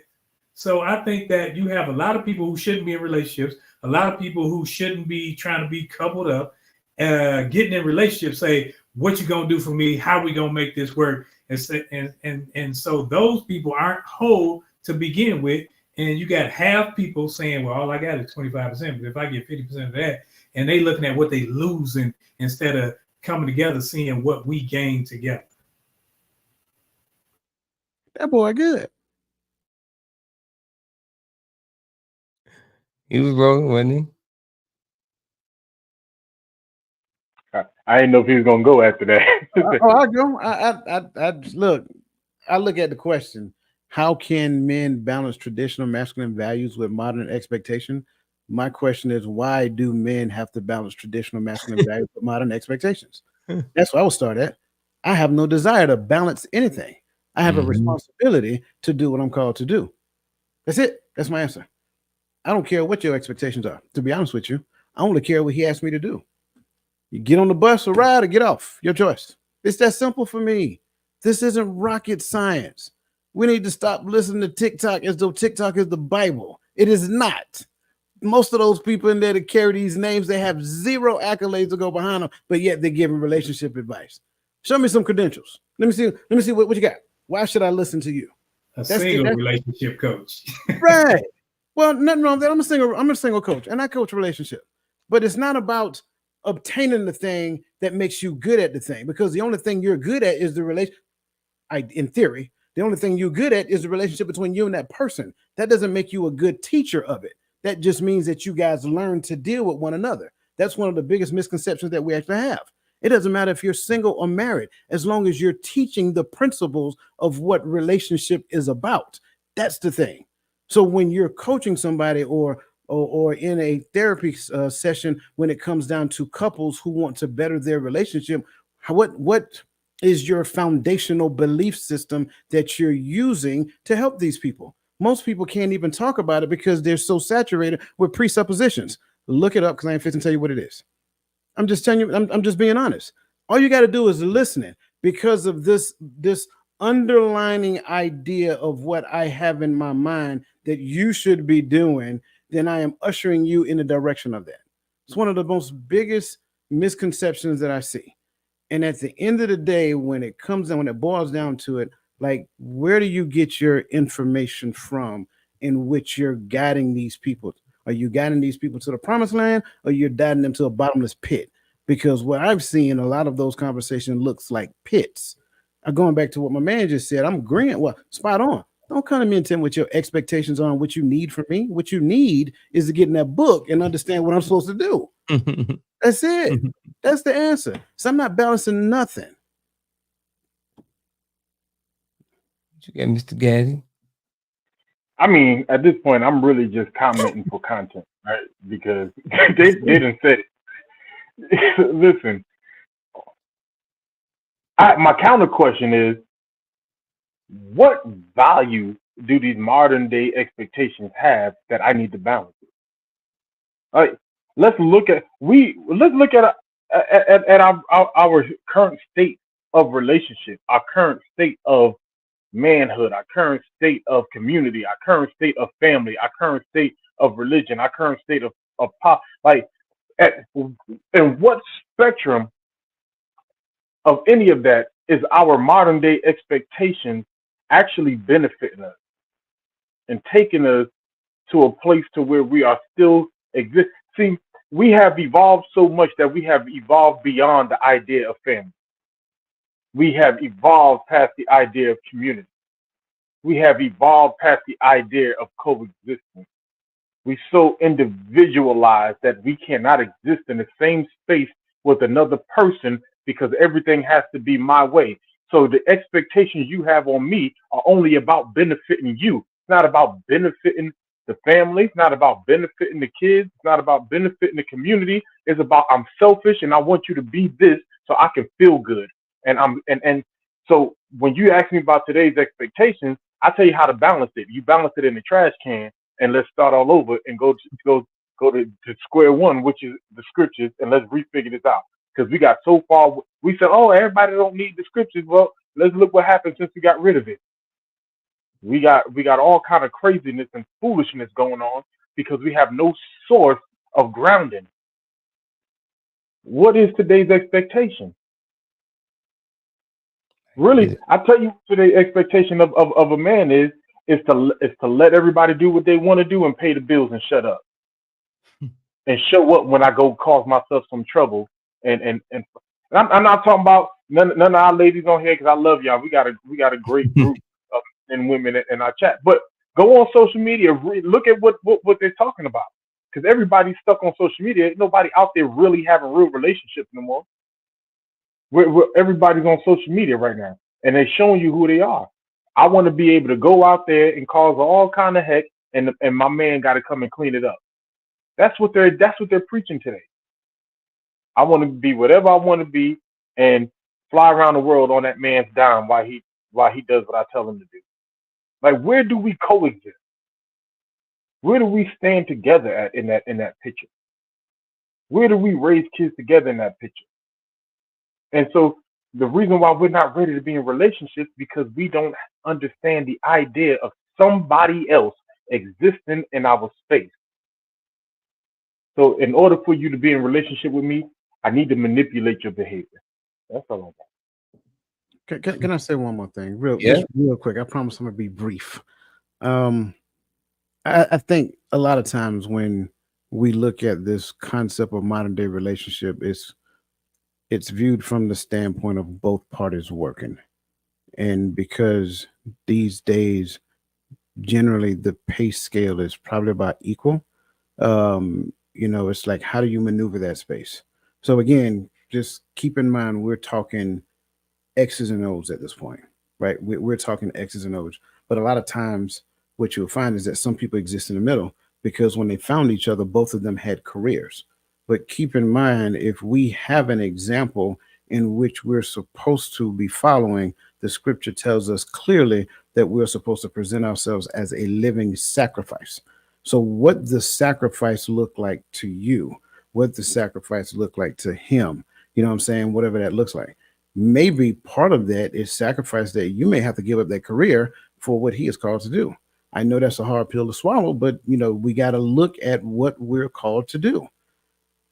So I think that you have a lot of people who shouldn't be in relationships, a lot of people who shouldn't be trying to be coupled up, getting in relationships, say, what you gonna do for me? How we gonna make this work? And so those people aren't whole to begin with. And you got half people saying, well, all I got is 25%, but if I get 50% of that, and they looking at what they losing instead of coming together, seeing what we gain together. That boy good. He was rolling, wasn't he? I didn't know if he was gonna go after that. I'll go. I look. I look at the question: how can men balance traditional masculine values with modern expectation? My question is, why do men have to balance traditional masculine values with modern expectations? That's what I will start at. I have no desire to balance anything. I have a responsibility to do what I'm called to do. That's it. That's my answer. I don't care what your expectations are. To be honest with you, I only care what he asked me to do. You get on the bus or ride or get off. Your choice. It's that simple for me. This isn't rocket science. We need to stop listening to TikTok as though TikTok is the Bible. It is not. Most of those people in there that carry these names, they have zero accolades to go behind them, but yet they're giving relationship advice. Show me some credentials. Let me see what you got. Why should I listen to you? That's relationship coach. Right. Well, nothing wrong with that. I'm a single coach, and I coach relationship. But it's not about obtaining the thing that makes you good at the thing, because the only thing you're good at is the relation. In theory, the only thing you're good at is the relationship between you and that person. That doesn't make you a good teacher of it. That just means that you guys learn to deal with one another. That's one of the biggest misconceptions that we actually have. It doesn't matter if you're single or married, as long as you're teaching the principles of what relationship is about. That's the thing. So when you're coaching somebody or in a therapy session, when it comes down to couples who want to better their relationship, what is your foundational belief system that you're using to help these people? Most people can't even talk about it because they're so saturated with presuppositions. Look it up, because I ain't fixing to tell you what it is. I'm just telling you, I'm just being honest. All you got to do is listening, because of this underlining idea of what I have in my mind that you should be doing. Then I am ushering you in the direction of that. It's one of the most biggest misconceptions that I see. And at the end of the day, when it boils down to it, like, where do you get your information from in which you're guiding these people? Are you guiding these people to the promised land, or you're guiding them to a bottomless pit? Because what I've seen, a lot of those conversations looks like pits. Going back to what my man just said, I'm agreeing. Well, spot on. Don't come to me and tell me what your expectations are and what you need from me. What you need is to get in that book and understand what I'm supposed to do. That's it. That's the answer. So I'm not balancing nothing. What you got, Mr. Gaddy? I mean, at this point, I'm really just commenting for content, right? Because they didn't say it. Listen, my counter question is, what value do these modern day expectations have that I need to balance it? All right, let's look at our current state of relationship, our current state of manhood, our current state of community, our current state of family, our current state of religion, our current state of pop. Like, in what spectrum of any of that is our modern day expectations actually benefiting us and taking us to a place to where we are still exist? See, we have evolved so much that we have evolved beyond the idea of family. We have evolved past the idea of community. We have evolved past the idea of coexistence. We so individualized that we cannot exist in the same space with another person because everything has to be my way. So the expectations you have on me are only about benefiting you. It's not about benefiting the family. It's not about benefiting the kids. It's not about benefiting the community. It's about, I'm selfish and I want you to be this so I can feel good. And so when you ask me about today's expectations, I tell you how to balance it. You balance it in the trash can, and let's start all over and go to square one, which is the scriptures, and let's refigure this out. Because we got so far, we said, oh, everybody don't need the scriptures. Well, let's look what happened since we got rid of it. We got all kind of craziness and foolishness going on because we have no source of grounding. What is today's expectation? Really, I tell you, today's expectation of a man is to let everybody do what they want to do and pay the bills and shut up and show up when I go cause myself some trouble. And I'm not talking about none of our ladies on here, because I love y'all. We got a great group of men and women in our chat. But go on social media, look at what they're talking about, because everybody's stuck on social media. Ain't nobody out there really having real relationships no more. Everybody's on social media right now, and they're showing you who they are. I want to be able to go out there and cause all kind of heck, and my man got to come and clean it up. That's what they're preaching today. I want to be whatever I want to be, and fly around the world on that man's dime while he does what I tell him to do. Like, where do we coexist? Where do we stand together at in that picture? Where do we raise kids together in that picture? And so the reason why we're not ready to be in relationships because we don't understand the idea of somebody else existing in our space. So in order for you to be in a relationship with me, I need to manipulate your behavior. That's all I got. Can I say one more thing, Yeah. just real quick? I promise I'm gonna be brief. I think a lot of times when we look at this concept of modern day relationship, it's viewed from the standpoint of both parties working, and because these days generally the pay scale is probably about equal. It's like, how do you maneuver that space? So again, just keep in mind we're talking X's and O's at this point, right? We're talking X's and O's. But a lot of times, what you'll find is that some people exist in the middle because when they found each other, both of them had careers. But keep in mind, if we have an example in which we're supposed to be following, the scripture tells us clearly that we're supposed to present ourselves as a living sacrifice. So, what the sacrifice look like to you? What the sacrifice look like to him? You know what I'm saying? Whatever that looks like. Maybe part of that is sacrifice that you may have to give up that career for what he is called to do. I know that's a hard pill to swallow, but we got to look at what we're called to do.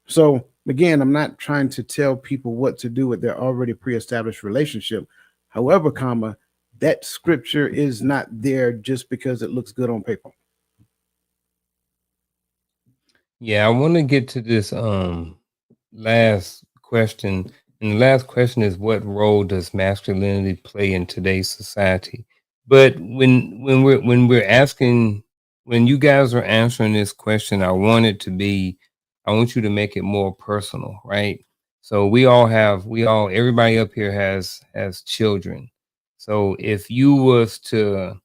So again, I'm not trying to tell people what to do with their already pre-established relationship. However, that scripture is not there just because it looks good on paper. Yeah, I want to get to this last question. And the last question is, what role does masculinity play in today's society? But when we're asking, when you guys are answering this question, I want you to make it more personal, right? So everybody up here has children. So if you was to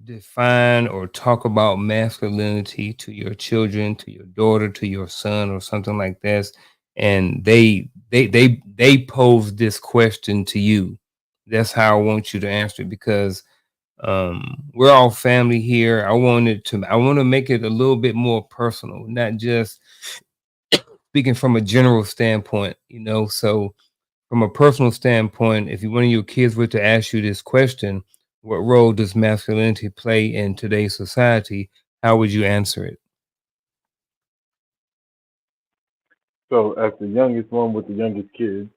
define or talk about masculinity to your children, to your daughter, to your son, or something like this, and they pose this question to you. That's how I want you to answer it, because we're all family here. I want to make it a little bit more personal, not just speaking from a general standpoint, so from a personal standpoint, if one of your kids were to ask you this question, what role does masculinity play in today's society? How would you answer it? So as the youngest one with the youngest kids,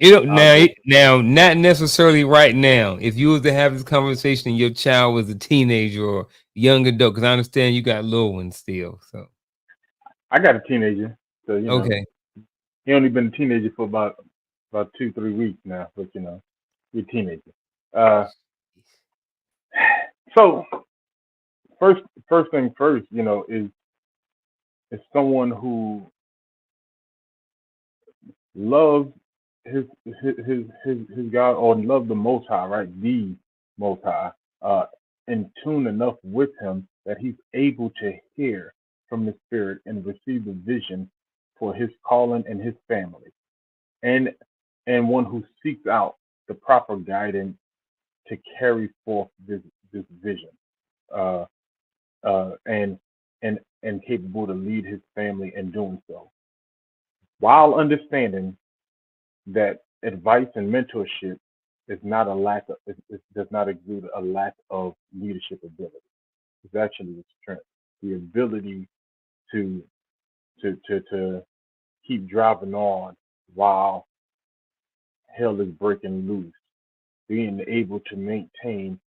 Now, not necessarily right now. If you was to have this conversation and your child was a teenager or young adult, because I understand you got little ones still. So I got a teenager, so okay. he only been a teenager for about 2-3 weeks now, but he's a teenager. Uh, so first thing first, is someone who loves his God, or love the Most High, right? The Most High, in tune enough with Him that he's able to hear from the Spirit and receive the vision for his calling and his family, and one who seeks out the proper guidance to carry forth this vision, uh, and capable to lead his family in doing so, while understanding that advice and mentorship is not a lack of it does not exude a lack of leadership ability. It's actually a strength, the ability to to keep driving on while hell is breaking loose, being able to maintain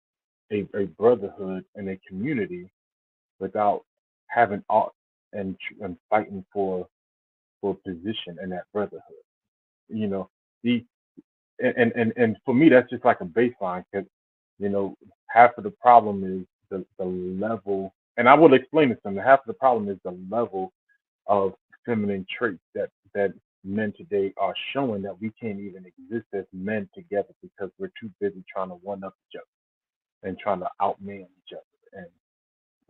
a brotherhood and a community without having ought and fighting for position in that brotherhood. You know, the and for me that's just like a baseline, because half of the problem is the level, and I will explain this to them. Half of the problem is the level of feminine traits that men today are showing that we can't even exist as men together because we're too busy trying to one up each other and trying to outman each other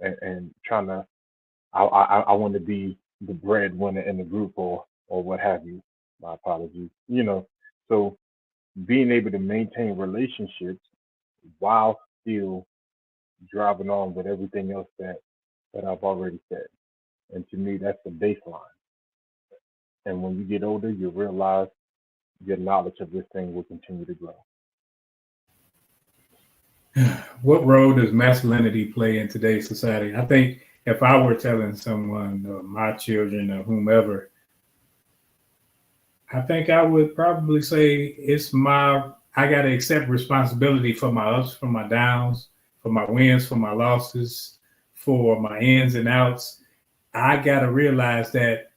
and trying to I want to be the breadwinner in the group or what have you. My apologies. So being able to maintain relationships while still driving on with everything else that I've already said. And to me, that's the baseline. And when you get older, you realize your knowledge of this thing will continue to grow. What role does masculinity play in today's society? I think if I were telling someone, or my children, or whomever, I think I would probably say I got to accept responsibility for my ups, for my downs, for my wins, for my losses, for my ins and outs. I got to realize that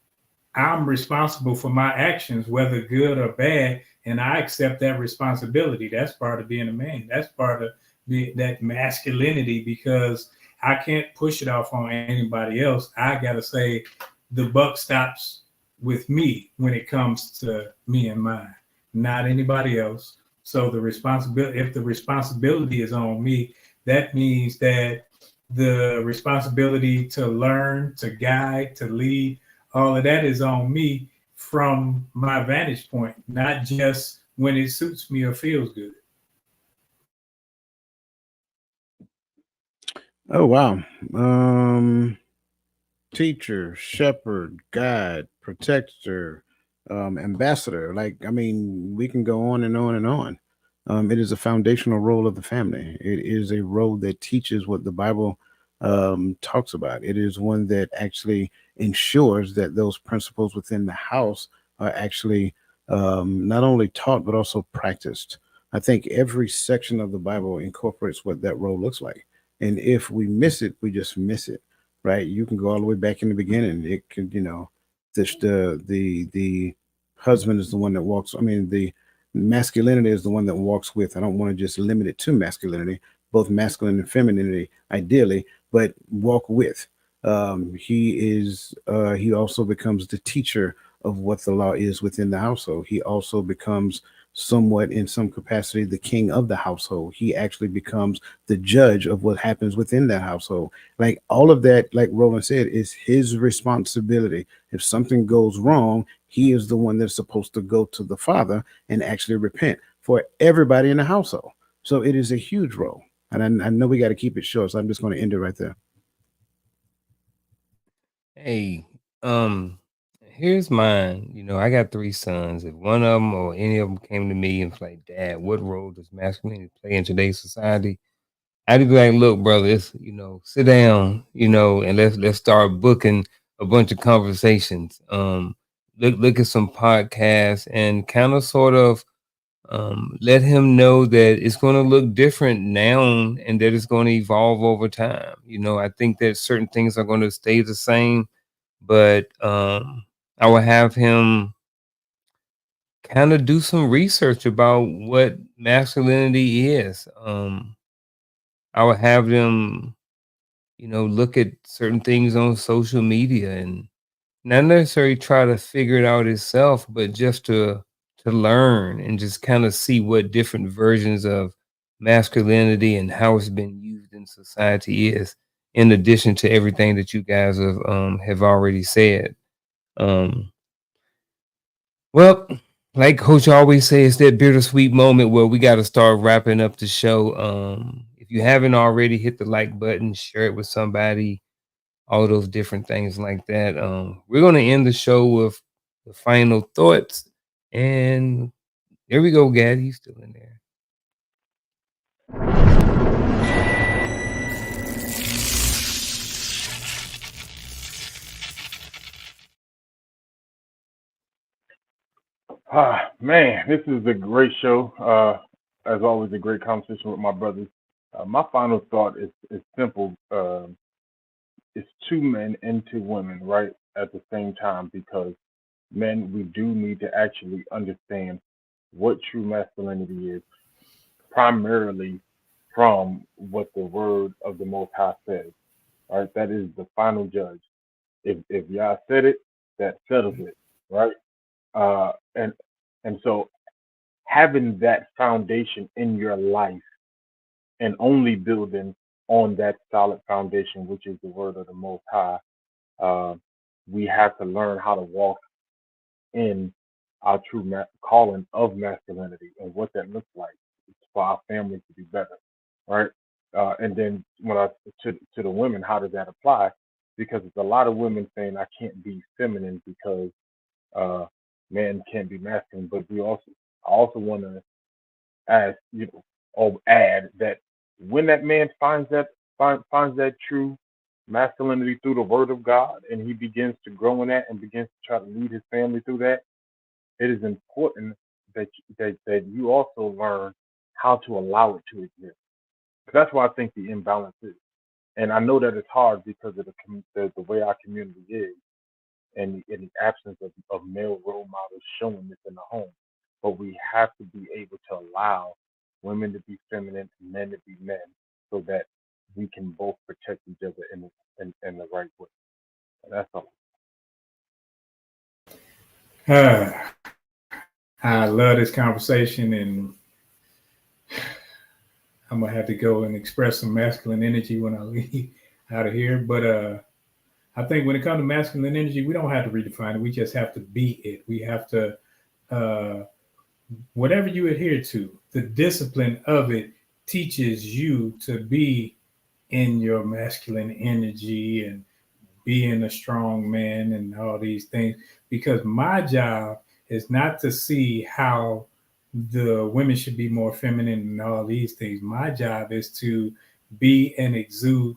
I'm responsible for my actions, whether good or bad, and I accept that responsibility. That's part of being a man. That's part of that masculinity, because I can't push it off on anybody else. I got to say the buck stops with me when it comes to me and mine, not anybody else. So if the responsibility is on me, that means that the responsibility to learn, to guide, to lead, all of that is on me from my vantage point, not just when it suits me or feels good. Oh wow. Teacher, shepherd, guide, protector, ambassador. Like, I mean, we can go on and on and on. It is a foundational role of the family. It is a role that teaches what the Bible talks about. It is one that actually ensures that those principles within the house are actually not only taught but also practiced. I think every section of the Bible incorporates what that role looks like. And if we miss it, we just miss it, right? You can go all the way back in the beginning. It can, the husband is the one that walks. I mean, the masculinity is the one that walks with. I don't want to just limit it to masculinity, both masculine and femininity, ideally, but walk with. He also becomes the teacher of what the law is within the household. He also becomes somewhat in some capacity the king of the household. He actually becomes the judge of what happens within that household. Like all of that, like Roland said, is his responsibility. If something goes wrong, he is the one that's supposed to go to the father and actually repent for everybody in the household. So it is a huge role. And I know we got to keep it short, so I'm just going to end it right there. Hey, um, here's mine. I got three sons. If one of them or any of them came to me and was like, "Dad, what role does masculinity play in today's society?" I'd be like, "Look, brother, it's sit down, and let's start booking a bunch of conversations. Look at some podcasts and kind of sort of let him know that it's going to look different now and that it's going to evolve over time. I think that certain things are going to stay the same, but I will have him kind of do some research about what masculinity is. I would have them, look at certain things on social media and not necessarily try to figure it out itself, but just to learn and just kind of see what different versions of masculinity and how it's been used in society is, in addition to everything that you guys have already said. Um, well, like Coach always says, it's that bittersweet moment where we got to start wrapping up the show. If you haven't already, hit the like button, share it with somebody, all those different things like that. We're gonna end the show with the final thoughts, and there we go, Gad. He's still in there. Man, this is a great show. As always, a great conversation with my brothers. My final thought is simple. It's two men and two women, right, at the same time, because men, we do need to actually understand what true masculinity is, primarily from what the word of the Most High says. Right, that is the final judge. If Yah said it, that settles it. Right. And so having that foundation in your life and only building on that solid foundation, which is the word of the Most High, uh, we have to learn how to walk in our true calling of masculinity and what that looks like for our family to be better, right? And then when I to the women, how does that apply? Because it's a lot of women saying I can't be feminine because uh, men can't be masculine, but we also I also want to ask, or add that when that man finds that true masculinity through the Word of God, and he begins to grow in that and begins to try to lead his family through that, it is important that you also learn how to allow it to exist. That's why I think the imbalance is, and I know that it's hard because of the way our community is, and the absence of male role models showing this in the home. But we have to be able to allow women to be feminine and men to be men, so that we can both protect each other in the right way. And that's all. I love this conversation, and I'm gonna have to go and express some masculine energy when I leave out of here. But I think when it comes to masculine energy, we don't have to redefine it. We just have to be it. We have to, uh, whatever you adhere to, the discipline of it teaches you to be in your masculine energy and being a strong man and all these things. Because my job is not to see how the women should be more feminine and all these things. My job is to be and exude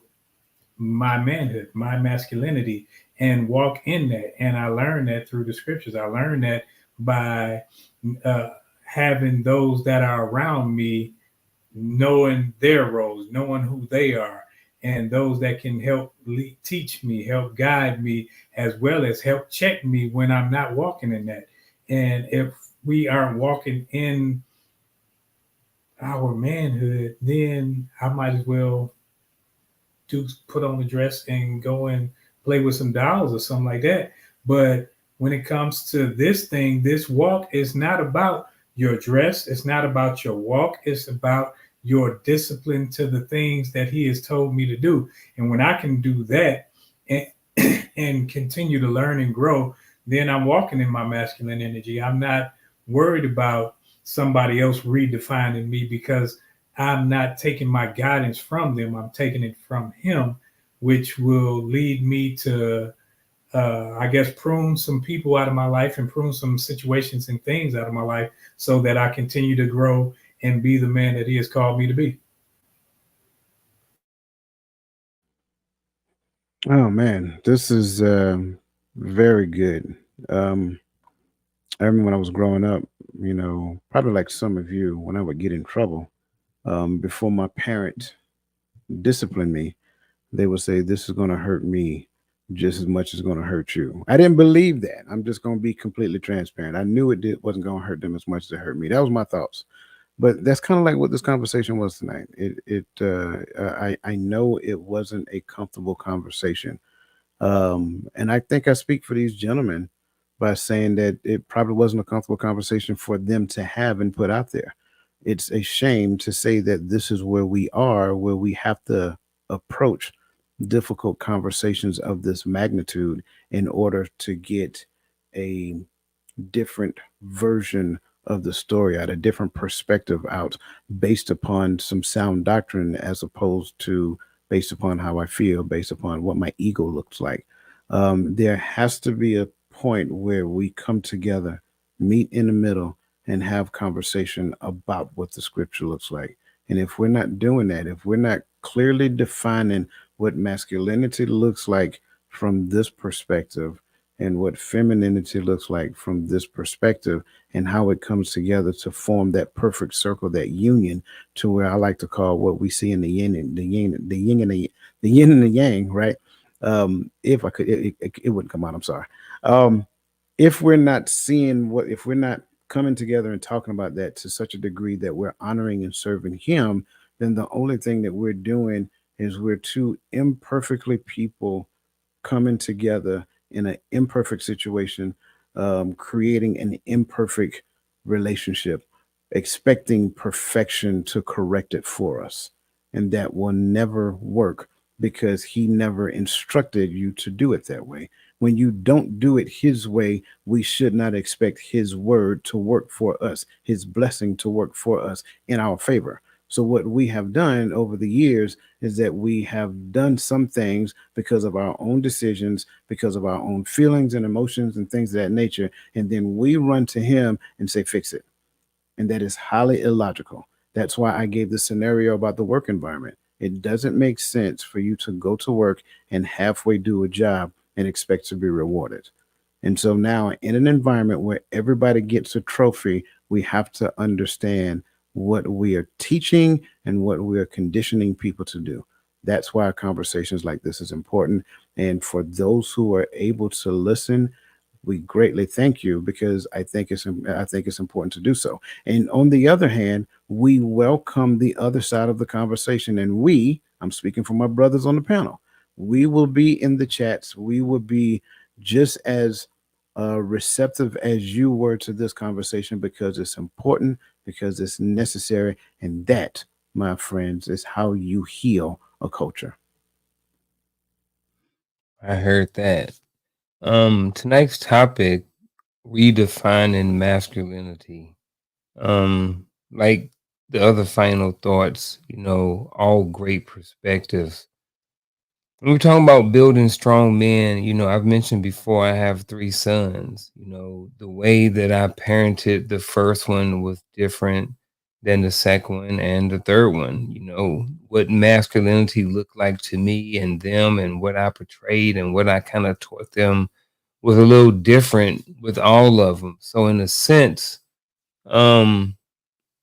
my manhood, my masculinity, and walk in that. And I learned that through the scriptures. I learned that by uh, having those that are around me knowing their roles, knowing who they are, and those that can help teach me, help guide me, as well as help check me when I'm not walking in that. And if we aren't walking in our manhood, then I might as well put on the dress and go and play with some dolls or something like that. But when it comes to this thing, this walk is not about your dress. It's not about your walk. It's about your discipline to the things that he has told me to do. And when I can do that and, and continue to learn and grow, then I'm walking in my masculine energy. I'm not worried about somebody else redefining me because I'm not taking my guidance from them. I'm taking it from him, which will lead me to, I guess, prune some people out of my life and prune some situations and things out of my life so that I continue to grow and be the man that he has called me to be. Oh man, this is very good. Um, I remember when I was growing up, probably like some of you, when I would get in trouble, before my parent disciplined me, they would say, "This is going to hurt me just as much as it's going to hurt you." I didn't believe that. I'm just going to be completely transparent. I knew wasn't going to hurt them as much as it hurt me. That was my thoughts. But that's kind of like what this conversation was tonight. I know it wasn't a comfortable conversation, and I think I speak for these gentlemen by saying that it probably wasn't a comfortable conversation for them to have and put out there. It's a shame to say that this is where we are, where we have to approach difficult conversations of this magnitude in order to get a different version of the story out, a different perspective out, based upon some sound doctrine as opposed to based upon how I feel, based upon what my ego looks like. There has to be a point where we come together, meet in the middle, and have conversation about what the scripture looks like. And if we're not doing that, if we're not clearly defining what masculinity looks like from this perspective, and what femininity looks like from this perspective, and how it comes together to form that perfect circle, that union, to where I like to call what we see in the yin and the yin, the yin and the yang, right? If I could, it wouldn't come out. I'm sorry. Um, if we're not if we're not coming together and talking about that to such a degree that we're honoring and serving him, then the only thing that we're doing is we're two imperfectly people coming together in an imperfect situation, creating an imperfect relationship, expecting perfection to correct it for us. And that will never work because he never instructed you to do it that way. When you don't do it his way, we should not expect his word to work for us, his blessing to work for us in our favor. So, what we have done over the years is that we have done some things because of our own decisions, because of our own feelings and emotions and things of that nature. And then we run to him and say, fix it. And that is highly illogical. That's why I gave the scenario about the work environment. It doesn't make sense for you to go to work and halfway do a job and expect to be rewarded. And so now, in an environment where everybody gets a trophy, we have to understand what we are teaching and what we are conditioning people to do. That's why conversations like this is important. And for those who are able to listen, we greatly thank you because I think it's important to do so. And on the other hand, we welcome the other side of the conversation, and I'm speaking for my brothers on the panel, we will be in the chats. We will be just as receptive as you were to this conversation because it's important, because it's necessary, and that, my friends, is how you heal a culture. I heard that. Tonight's topic, redefining masculinity. Like the other final thoughts, all great perspectives. When we're talking about building strong men, I've mentioned before I have three sons. The way that I parented the first one was different than the second one and the third one. What masculinity looked like to me and them and what I portrayed and what I kind of taught them was a little different with all of them. So in a sense, um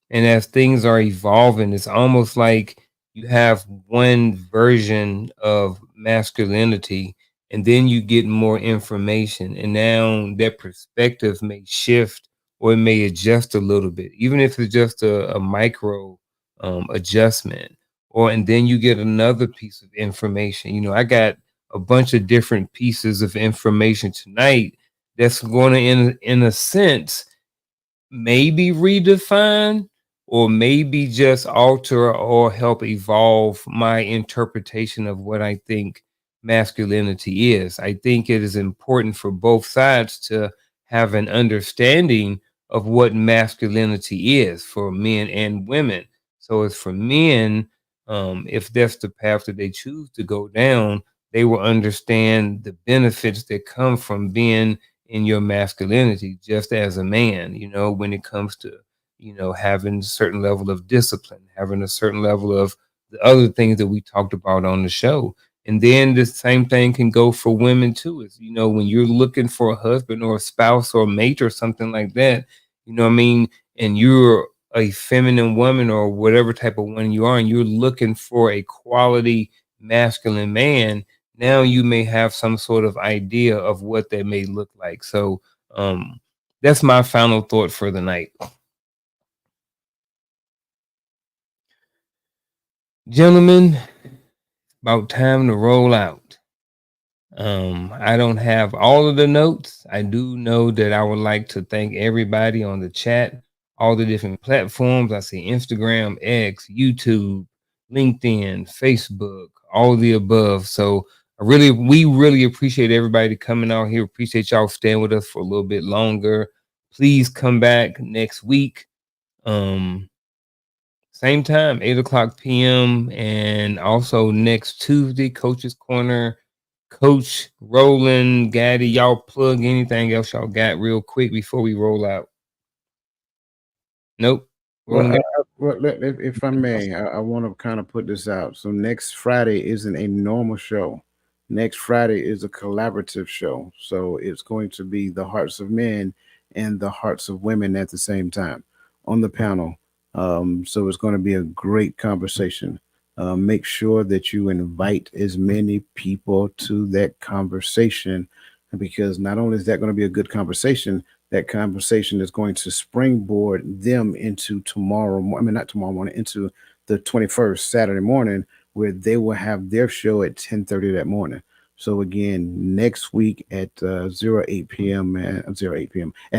and as things are evolving, it's almost like you have one version of masculinity, and then you get more information. And now that perspective may shift or it may adjust a little bit, even if it's just a micro adjustment. And then you get another piece of information. I got a bunch of different pieces of information tonight that's going to, in a sense, maybe redefine or maybe just alter or help evolve my interpretation of what I think masculinity is. I think it is important for both sides to have an understanding of what masculinity is for men and women. So, as for men, if that's the path that they choose to go down, they will understand the benefits that come from being in your masculinity just as a man, when it comes to, having a certain level of discipline, having a certain level of the other things that we talked about on the show. And then the same thing can go for women too. Is, when you're looking for a husband or a spouse or a mate or something like that, what I mean? And you're a feminine woman or whatever type of woman you are, and you're looking for a quality masculine man, now you may have some sort of idea of what that may look like. So that's my final thought for the night. Gentlemen, about time to roll out. I don't have all of the notes. I do know that I would like to thank everybody on the chat, all the different platforms. I see Instagram, X, YouTube, LinkedIn, Facebook, all of the above. So we really appreciate everybody coming out here. Appreciate y'all staying with us for a little bit longer. Please come back next week. Um, Same time, 8 o'clock p.m. And also next Tuesday, Coach's Corner. Coach Roland, Gaddy, y'all plug anything else y'all got real quick before we roll out. Nope. Well, Roland, if I may, I want to kind of put this out. So next Friday isn't a normal show. Next Friday is a collaborative show. So it's going to be the hearts of men and the hearts of women at the same time on the panel. So it's going to be a great conversation. Make sure that you invite as many people to that conversation because not only is that going to be a good conversation, that conversation is going to springboard them into not tomorrow morning, into the 21st Saturday morning, where they will have their show at 10:30 that morning. So again, next week at 08 p.m. at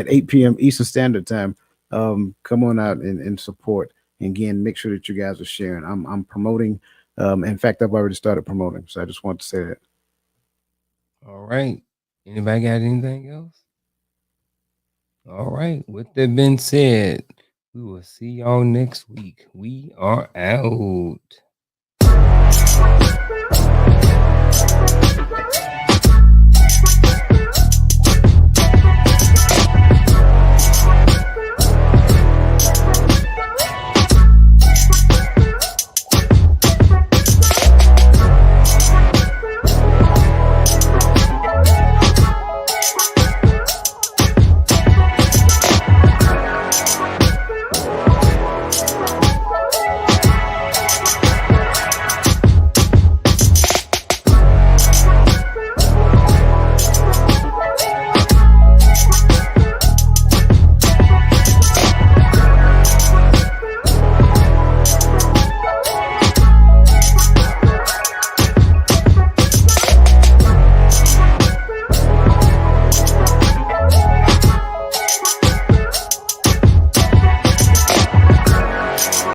8 p.m. Eastern Standard Time. Come on out and support. And again, make sure that you guys are sharing. I'm promoting. In fact, I've already started promoting, so I just want to say that. All right. Anybody got anything else? All right. With that being said, we will see y'all next week. We are out.